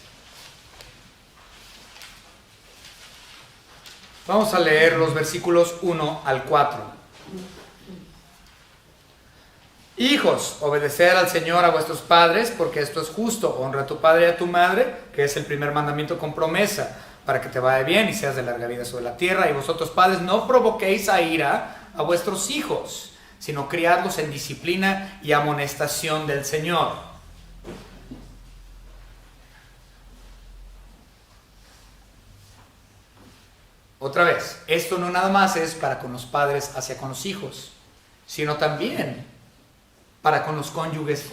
Vamos a leer los versículos 1 al 4. Hijos, obedeced al Señor a vuestros padres, porque esto es justo. Honra a tu padre y a tu madre, que es el primer mandamiento con promesa, para que te vaya bien y seas de larga vida sobre la tierra. Y vosotros, padres, no provoquéis a ira a vuestros hijos, sino criadlos en disciplina y amonestación del Señor. Otra vez, esto no nada más es para con los padres hacia con los hijos, sino también para con los cónyuges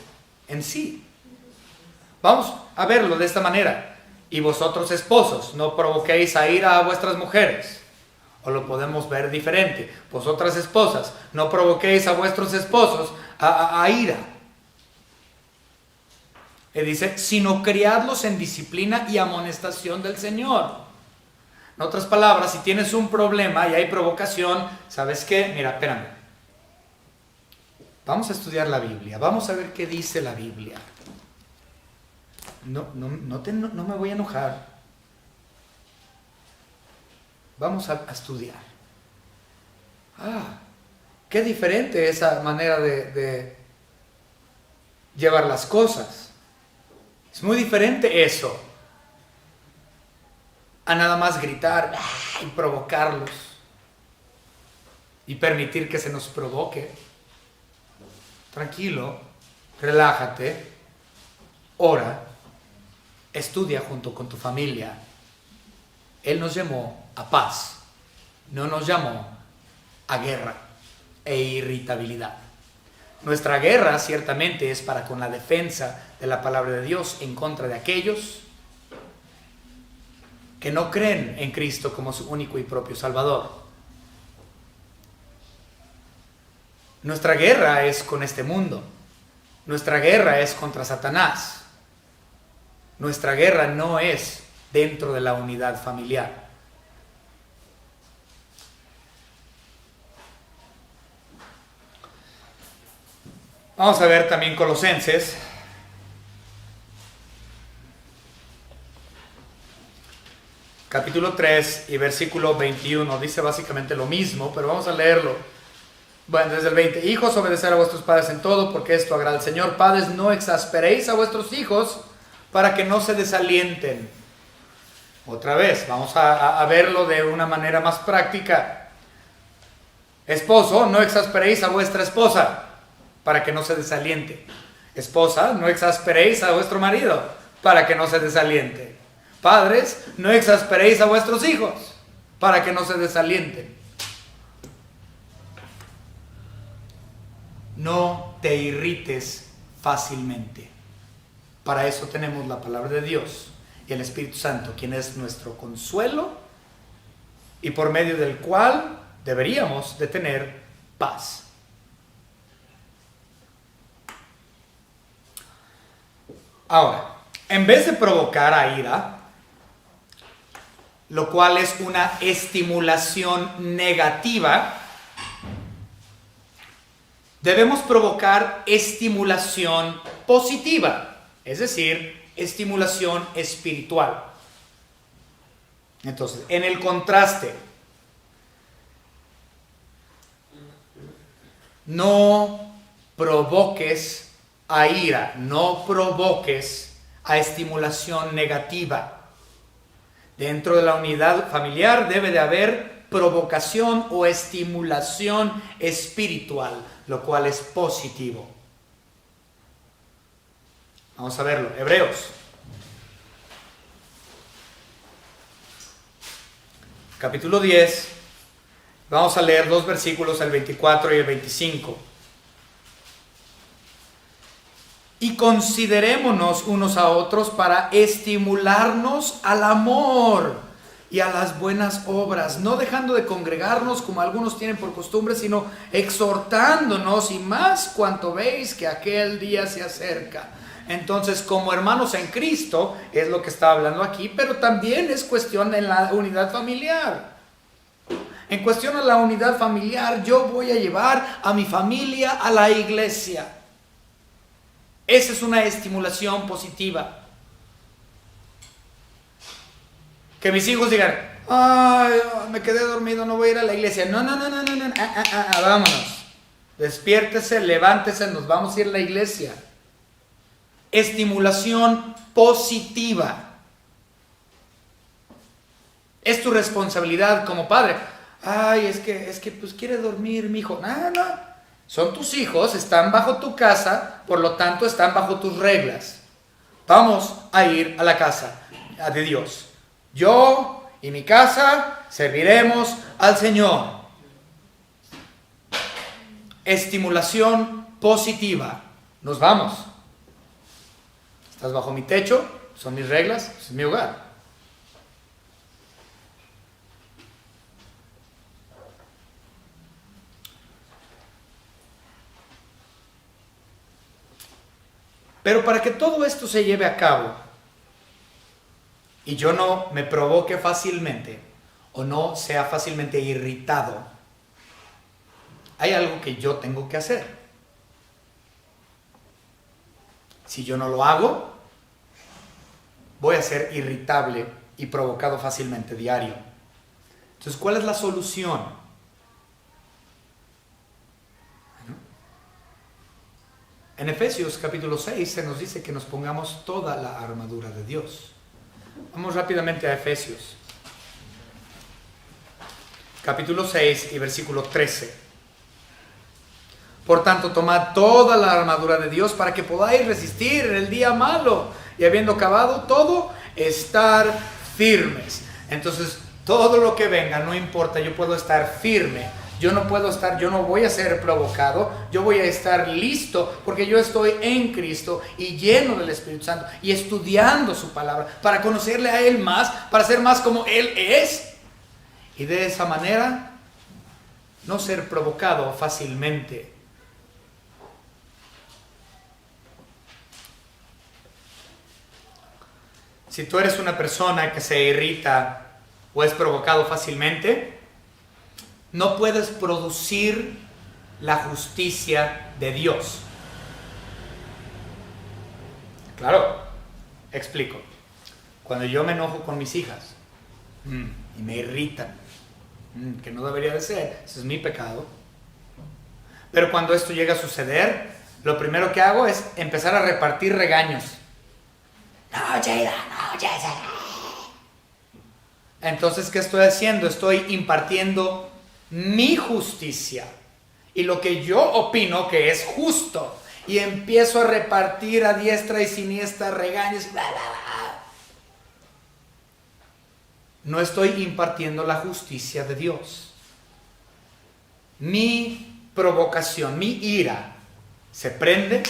en sí. Vamos a verlo de esta manera. Y vosotros, esposos, no provoquéis a ira a vuestras mujeres. O lo podemos ver diferente. Vosotras, esposas, no provoquéis a vuestros esposos a ira. Y dice, sino criadlos en disciplina y amonestación del Señor. En otras palabras, si tienes un problema y hay provocación, ¿sabes qué? Mira, espérame. Vamos a estudiar la Biblia. Vamos a ver qué dice la Biblia. No me voy a enojar. Vamos a estudiar. Qué diferente esa manera de llevar las cosas. Es muy diferente eso a nada más gritar y provocarlos y permitir que se nos provoque. Tranquilo, relájate, ora. Estudia junto con tu familia. Él nos llamó a paz, no nos llamó a guerra e irritabilidad. Nuestra guerra ciertamente es para con la defensa de la palabra de Dios en contra de aquellos que no creen en Cristo como su único y propio Salvador. Nuestra guerra es con este mundo. Nuestra guerra es contra Satanás. Nuestra guerra no es dentro de la unidad familiar. Vamos a ver también Colosenses. Capítulo 3 y versículo 21. Dice básicamente lo mismo, pero vamos a leerlo. Bueno, desde el 20. Hijos, obedecer a vuestros padres en todo, porque esto agrada al Señor. Padres, no exasperéis a vuestros hijos, para que no se desalienten. Otra vez, vamos a verlo de una manera más práctica. Esposo, no exasperéis a vuestra esposa para que no se desaliente. Esposa, no exasperéis a vuestro marido para que no se desaliente. Padres, no exasperéis a vuestros hijos para que no se desalienten. No te irrites fácilmente. Para eso tenemos la palabra de Dios y el Espíritu Santo, quien es nuestro consuelo y por medio del cual deberíamos de tener paz. Ahora, en vez de provocar a ira, lo cual es una estimulación negativa, debemos provocar estimulación positiva, es decir, estimulación espiritual. Entonces, en el contraste, no provoques a ira, no provoques a estimulación negativa. Dentro de la unidad familiar debe de haber provocación o estimulación espiritual, lo cual es positivo. Vamos a verlo. Hebreos. Capítulo 10. Vamos a leer dos versículos, el 24 y el 25. Y considerémonos unos a otros para estimularnos al amor y a las buenas obras, no dejando de congregarnos como algunos tienen por costumbre, sino exhortándonos, y más cuanto veis que aquel día se acerca. Entonces, como hermanos en Cristo, es lo que está hablando aquí, pero también es cuestión en la unidad familiar. En cuestión a la unidad familiar, yo voy a llevar a mi familia a la iglesia. Esa es una estimulación positiva. Que mis hijos digan, ay, me quedé dormido, no voy a ir a la iglesia. No, vámonos. Despiértese, levántese, nos vamos a ir a la iglesia. Estimulación positiva. Es tu responsabilidad como padre. Ay, es que pues quiere dormir mi hijo. No. Son tus hijos, están bajo tu casa, por lo tanto están bajo tus reglas. Vamos a ir a la casa de Dios. Yo y mi casa serviremos al Señor. Estimulación positiva. Nos vamos. Estás bajo mi techo, son mis reglas, es mi hogar. Pero para que todo esto se lleve a cabo y yo no me provoque fácilmente o no sea fácilmente irritado, hay algo que yo tengo que hacer. Si yo no lo hago, voy a ser irritable y provocado fácilmente diario. Entonces, ¿cuál es la solución? En Efesios capítulo 6 se nos dice que nos pongamos toda la armadura de Dios. Vamos rápidamente a Efesios. Capítulo 6 y versículo 13. Por tanto, tomad toda la armadura de Dios para que podáis resistir en el día malo y habiendo acabado todo, estar firmes. Entonces, todo lo que venga, no importa, yo puedo estar firme. Yo no voy a ser provocado, yo voy a estar listo porque yo estoy en Cristo y lleno del Espíritu Santo y estudiando su palabra para conocerle a Él más, para ser más como Él es y de esa manera no ser provocado fácilmente. Si tú eres una persona que se irrita o es provocado fácilmente, no puedes producir la justicia de Dios. Claro, explico. Cuando yo me enojo con mis hijas y me irritan, que no debería de ser, ese es mi pecado. Pero cuando esto llega a suceder, lo primero que hago es empezar a repartir regaños. No, Jada, no, Jada. Entonces, ¿qué estoy haciendo? Estoy impartiendo mi justicia y lo que yo opino que es justo. Y empiezo a repartir a diestra y siniestra regaños. Bla, bla, bla. No estoy impartiendo la justicia de Dios. Mi provocación, mi ira se prende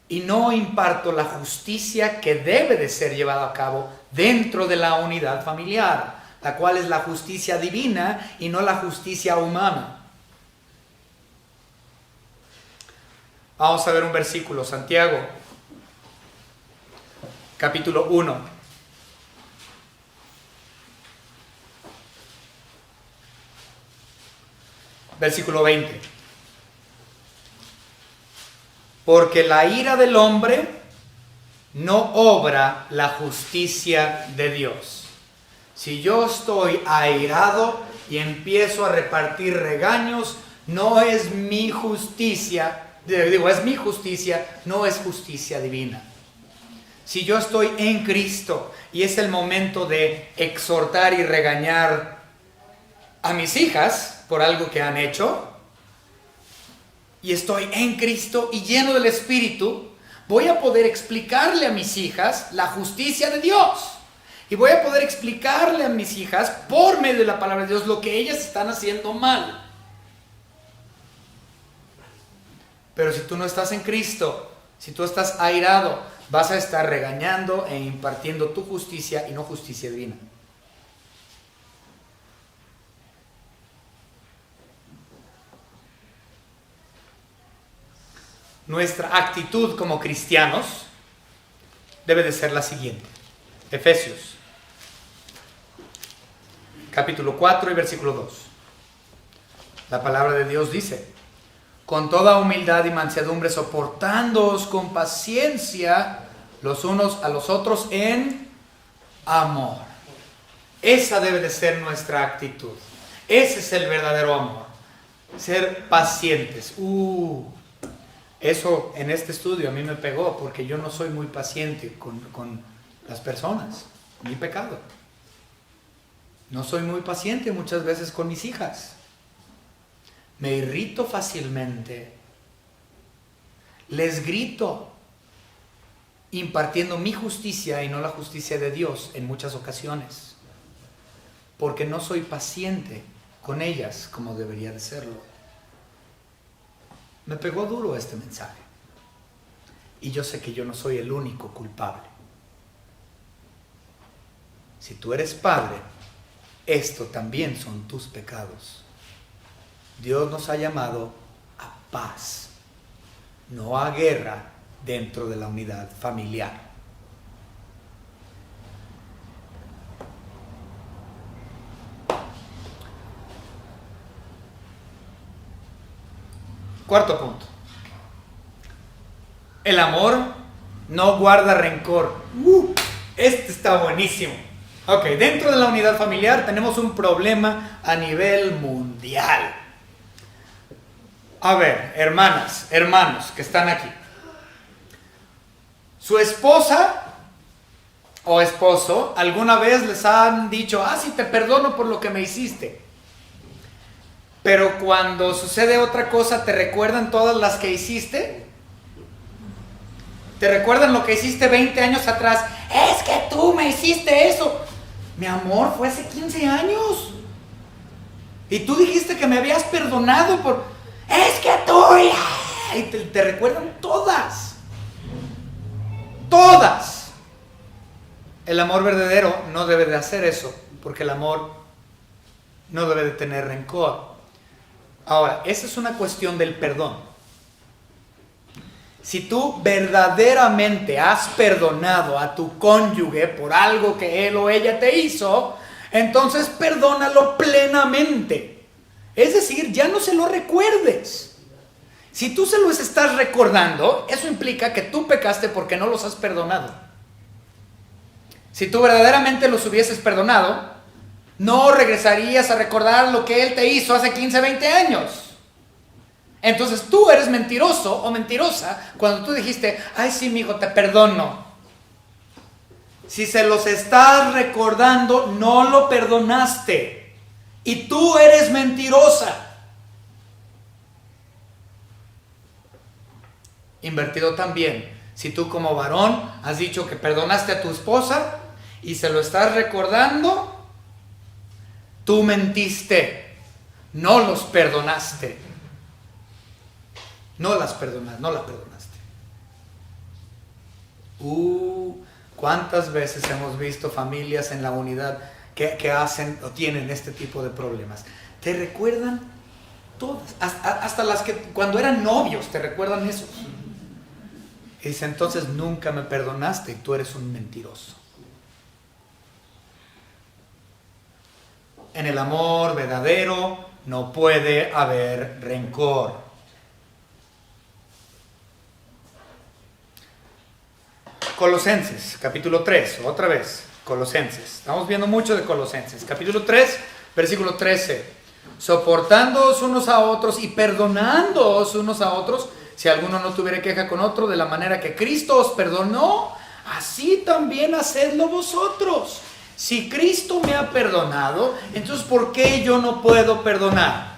y no imparto la justicia que debe de ser llevada a cabo dentro de la unidad familiar, la cual es la justicia divina y no la justicia humana. Vamos a ver un versículo, Santiago, capítulo 1. Versículo 20. Porque la ira del hombre no obra la justicia de Dios. Si yo estoy airado y empiezo a repartir regaños, no es mi justicia. Es mi justicia, no es justicia divina. Si yo estoy en Cristo y es el momento de exhortar y regañar a mis hijas por algo que han hecho, y estoy en Cristo y lleno del Espíritu, voy a poder explicarle a mis hijas la justicia de Dios. Y voy a poder explicarle a mis hijas por medio de la palabra de Dios lo que ellas están haciendo mal. Pero si tú no estás en Cristo, si tú estás airado, vas a estar regañando e impartiendo tu justicia y no justicia divina. Nuestra actitud como cristianos debe de ser la siguiente. Efesios, capítulo 4 y versículo 2. La palabra de Dios dice: con toda humildad y mansedumbre, soportándoos con paciencia los unos a los otros en amor. Esa debe de ser nuestra actitud. Ese es el verdadero amor. Ser pacientes. Eso en este estudio a mí me pegó porque yo no soy muy paciente con las personas. Mi pecado. No soy muy paciente muchas veces con mis hijas. Me irrito fácilmente. Les grito, impartiendo mi justicia y no la justicia de Dios en muchas ocasiones. Porque no soy paciente con ellas como debería de serlo. Me pegó duro este mensaje. Y yo sé que yo no soy el único culpable. Si tú eres padre, esto también son tus pecados. Dios nos ha llamado a paz, no a guerra dentro de la unidad familiar. Cuarto punto. El amor no guarda rencor. Este está buenísimo. Ok, dentro de la unidad familiar tenemos un problema a nivel mundial. A ver, hermanas, hermanos que están aquí. Su esposa o esposo alguna vez les han dicho: sí, te perdono por lo que me hiciste. Pero cuando sucede otra cosa, ¿te recuerdan todas las que hiciste? ¿Te recuerdan lo que hiciste 20 años atrás? Es que tú me hiciste eso. Mi amor, fue hace 15 años. Y tú dijiste que me habías perdonado por... Es que tú... Y te recuerdan todas. Todas. El amor verdadero no debe de hacer eso, porque el amor no debe de tener rencor. Ahora, esa es una cuestión del perdón. Si tú verdaderamente has perdonado a tu cónyuge por algo que él o ella te hizo, entonces perdónalo plenamente. Es decir, ya no se lo recuerdes. Si tú se los estás recordando, eso implica que tú pecaste porque no los has perdonado. Si tú verdaderamente los hubieses perdonado, no regresarías a recordar lo que él te hizo hace 15, 20 años. Entonces tú eres mentiroso o mentirosa cuando tú dijiste: ay, sí, mijo, te perdono. Si se los estás recordando, no lo perdonaste. Y tú eres mentirosa. Invertido también. Si tú como varón has dicho que perdonaste a tu esposa y se lo estás recordando, tú mentiste. No los perdonaste. No la perdonaste. ¿Cuántas veces hemos visto familias en la unidad que hacen o tienen este tipo de problemas? ¿Te recuerdan? Todas, hasta las que cuando eran novios te recuerdan eso. Y dice, entonces nunca me perdonaste y tú eres un mentiroso. En el amor verdadero no puede haber rencor. Colosenses, capítulo 3, otra vez, Colosenses. Estamos viendo mucho de Colosenses. Capítulo 3, versículo 13. Soportándoos unos a otros y perdonándoos unos a otros, si alguno no tuviera queja con otro, de la manera que Cristo os perdonó, así también hacedlo vosotros. Si Cristo me ha perdonado, entonces ¿por qué yo no puedo perdonar?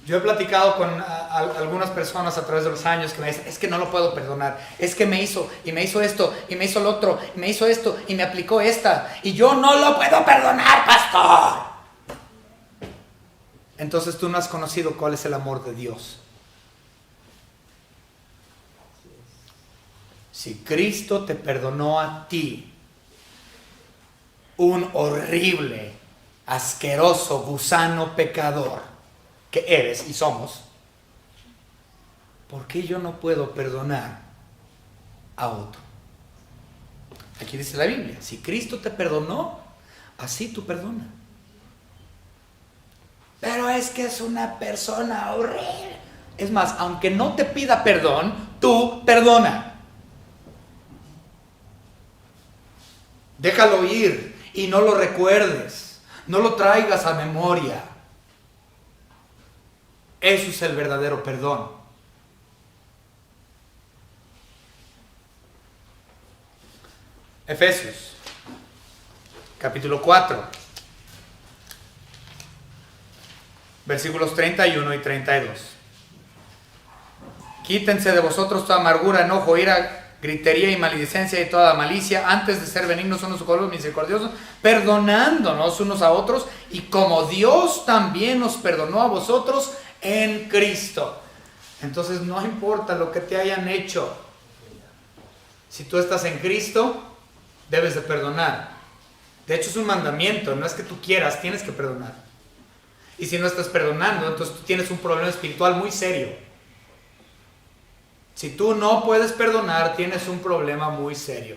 Yo he platicado con algunas personas a través de los años que me dicen, es que no lo puedo perdonar, es que me hizo esto, y me hizo lo otro, y me hizo esto, y me aplicó esta, y yo no lo puedo perdonar, pastor. Entonces tú no has conocido cuál es el amor de Dios. Si Cristo te perdonó a ti, un horrible, asqueroso, gusano pecador que eres y somos, ¿por qué yo no puedo perdonar a otro? Aquí dice la Biblia, si Cristo te perdonó, así tú perdona. Pero es que es una persona horrible. Es más, aunque no te pida perdón, tú perdona. Déjalo ir y no lo recuerdes. No lo traigas a memoria. Eso es el verdadero perdón. Efesios, capítulo 4. Versículos 31 y 32. Quítense de vosotros toda amargura, enojo, ira, gritería y maledicencia y toda malicia, antes de ser benignos unos con otros, misericordiosos, perdonándonos unos a otros, y como Dios también os perdonó a vosotros en Cristo. Entonces no importa lo que te hayan hecho. Si tú estás en Cristo, debes de perdonar. De hecho es un mandamiento, no es que tú quieras, tienes que perdonar. Y si no estás perdonando, entonces tú tienes un problema espiritual muy serio. Si tú no puedes perdonar, tienes un problema muy serio.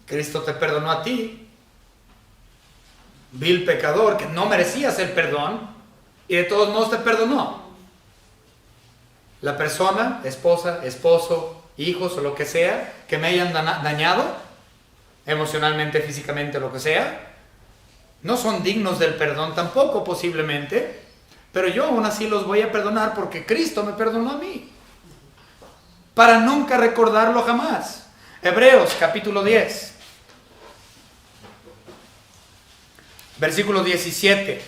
Cristo te perdonó a ti, vil pecador, que no merecías el perdón, y de todos modos te perdonó. La persona, esposa, esposo, hijos o lo que sea, que me hayan dañado, emocionalmente, físicamente, lo que sea, no son dignos del perdón tampoco, posiblemente, pero yo aún así los voy a perdonar porque Cristo me perdonó a mí, para nunca recordarlo jamás. Hebreos capítulo 10, versículo 17.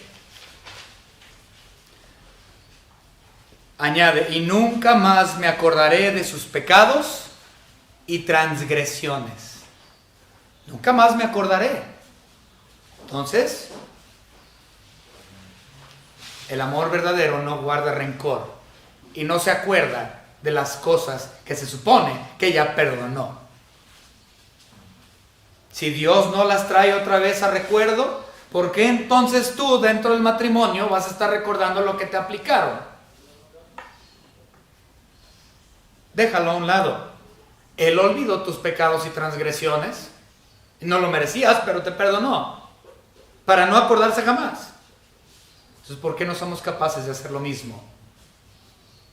Añade, y nunca más me acordaré de sus pecados y transgresiones. Nunca más me acordaré. Entonces, el amor verdadero no guarda rencor y no se acuerda de las cosas que se supone que ya perdonó. Si Dios no las trae otra vez a recuerdo, ¿por qué entonces tú dentro del matrimonio vas a estar recordando lo que te aplicaron? Déjalo a un lado. Él olvidó tus pecados y transgresiones. No lo merecías, pero te perdonó, para no acordarse jamás. Entonces, ¿por qué no somos capaces de hacer lo mismo?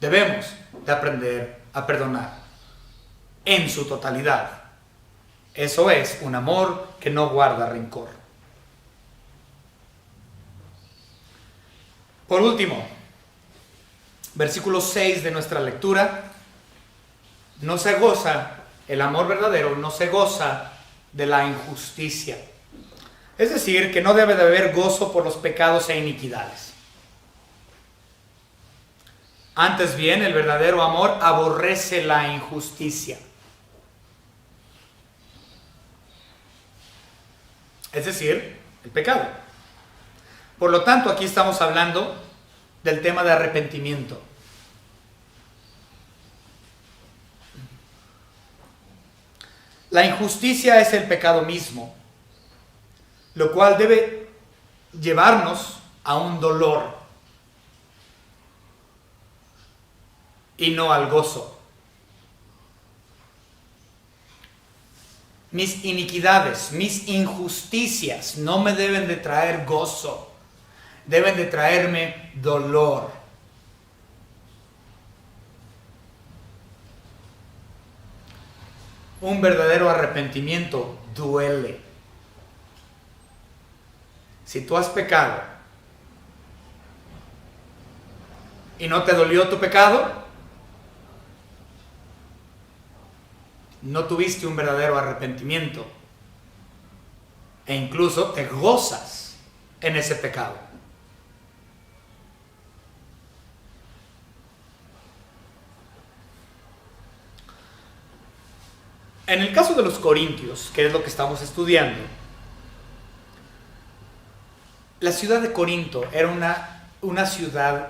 Debemos de aprender a perdonar en su totalidad. Eso es un amor que no guarda rencor. Por último, versículo 6 de nuestra lectura. no se goza, el amor verdadero no se goza de la injusticia. Es decir, que no debe de haber gozo por los pecados e iniquidades. Antes bien, el verdadero amor aborrece la injusticia. Es decir, el pecado. Por lo tanto, aquí estamos hablando del tema de arrepentimiento. La injusticia es el pecado mismo, lo cual debe llevarnos a un dolor y no al gozo. Mis iniquidades, mis injusticias no me deben de traer gozo, deben de traerme dolor. Un verdadero arrepentimiento duele. Si tú has pecado y no te dolió tu pecado, no tuviste un verdadero arrepentimiento e incluso te gozas en ese pecado. En el caso de los corintios, que es lo que estamos estudiando, la ciudad de Corinto era una ciudad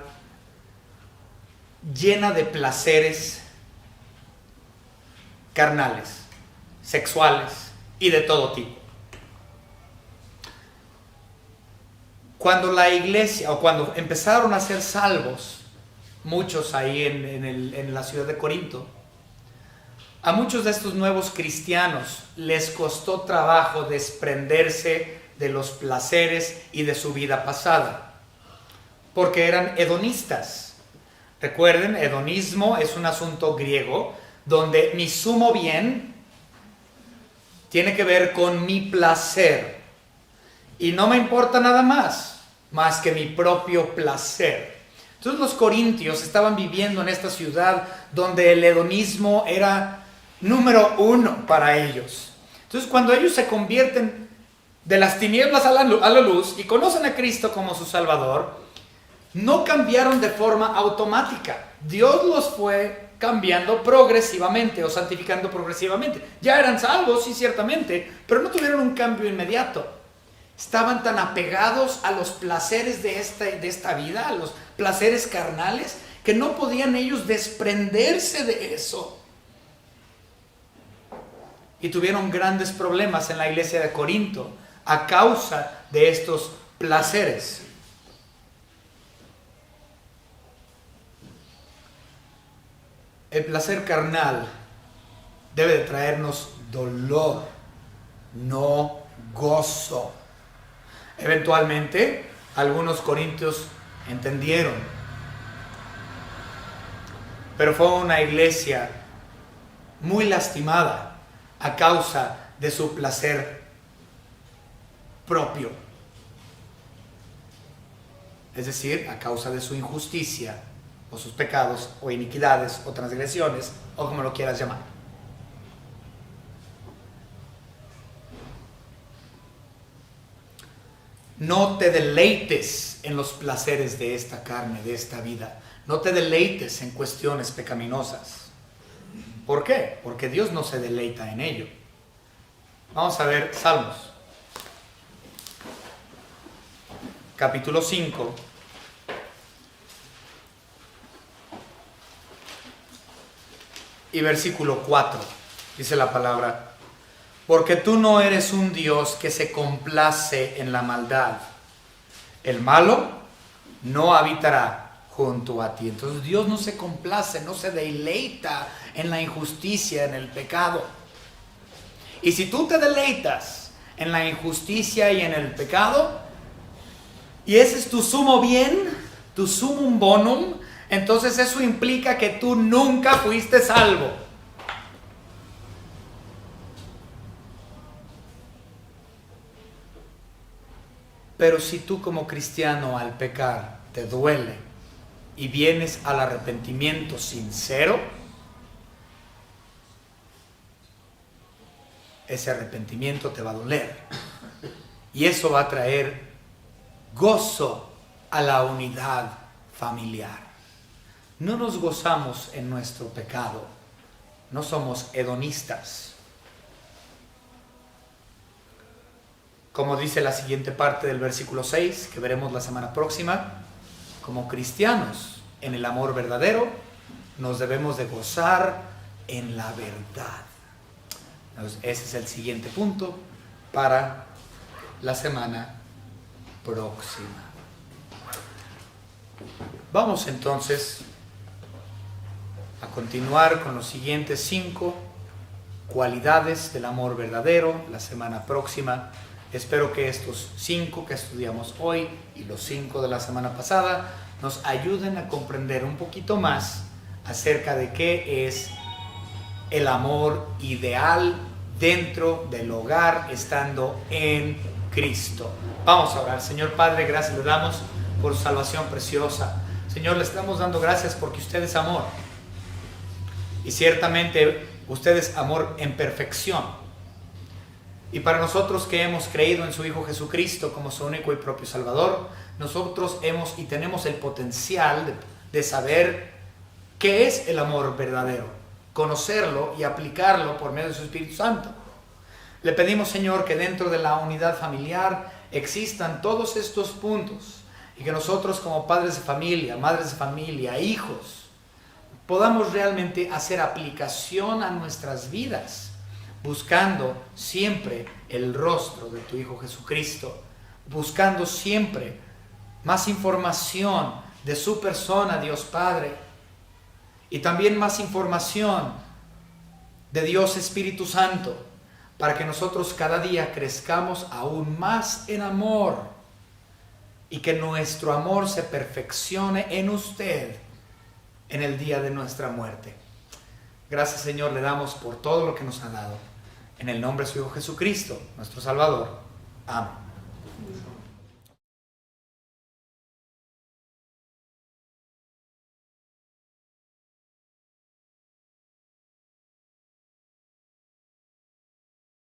llena de placeres carnales, sexuales y de todo tipo. Cuando la iglesia, o cuando empezaron a ser salvos, muchos ahí en la ciudad de Corinto, a muchos de estos nuevos cristianos les costó trabajo desprenderse de los placeres y de su vida pasada, porque eran hedonistas. Recuerden, hedonismo es un asunto griego donde mi sumo bien tiene que ver con mi placer y no me importa nada más que mi propio placer. Entonces los corintios estaban viviendo en esta ciudad donde el hedonismo era número uno para ellos. Entonces cuando ellos se convierten de las tinieblas a la luz y conocen a Cristo como su Salvador, no cambiaron de forma automática. Dios los fue cambiando progresivamente o santificando progresivamente. Ya eran salvos, sí, ciertamente, pero no tuvieron un cambio inmediato. Estaban tan apegados a los placeres de esta vida, a los placeres carnales, que no podían ellos desprenderse de eso. Y tuvieron grandes problemas en la iglesia de Corinto a causa de estos placeres. El placer carnal debe de traernos dolor, no gozo. Eventualmente, algunos corintios entendieron, pero fue una iglesia muy lastimada a causa de su placer propio. Es decir, a causa de su injusticia, o sus pecados, o iniquidades, o transgresiones, o como lo quieras llamar. No te deleites en los placeres de esta carne, de esta vida. No te deleites en cuestiones pecaminosas. ¿Por qué? Porque Dios no se deleita en ello. Vamos a ver Salmos. Capítulo 5. Y versículo 4. Dice la palabra: porque tú no eres un Dios que se complace en la maldad. El malo no habitará junto a ti. Entonces Dios no se complace, no se deleita en la injusticia, en el pecado. Y si tú te deleitas en la injusticia y en el pecado, y ese es tu sumo bien, tu sumum bonum, entonces eso implica que tú nunca fuiste salvo. Pero si tú como cristiano al pecar te duele y vienes al arrepentimiento sincero, ese arrepentimiento te va a doler. Y eso va a traer gozo a la unidad familiar. No nos gozamos en nuestro pecado. No somos hedonistas. Como dice la siguiente parte del versículo 6, que veremos la semana próxima, como cristianos en el amor verdadero, nos debemos de gozar en la verdad. Entonces, ese es el siguiente punto para la semana próxima. Vamos entonces a continuar con los siguientes 5 cualidades del amor verdadero la semana próxima. Espero que estos 5 que estudiamos hoy y los 5 de la semana pasada nos ayuden a comprender un poquito más acerca de qué es el amor ideal dentro del hogar, estando en Cristo. Vamos a orar. Señor Padre, gracias le damos por su salvación preciosa. Señor, le estamos dando gracias porque usted es amor. Y ciertamente usted es amor en perfección. Y para nosotros que hemos creído en su Hijo Jesucristo como su único y propio Salvador, nosotros hemos y tenemos el potencial de saber qué es el amor verdadero, conocerlo y aplicarlo por medio de su Espíritu Santo. Le pedimos, Señor, que dentro de la unidad familiar existan todos estos puntos y que nosotros como padres de familia, madres de familia, hijos, podamos realmente hacer aplicación a nuestras vidas, buscando siempre el rostro de tu Hijo Jesucristo, buscando siempre más información de su persona, Dios Padre, y también más información de Dios Espíritu Santo, para que nosotros cada día crezcamos aún más en amor y que nuestro amor se perfeccione en usted en el día de nuestra muerte. Gracias, Señor, le damos por todo lo que nos ha dado. En el nombre de su Hijo Jesucristo, nuestro Salvador. Amén.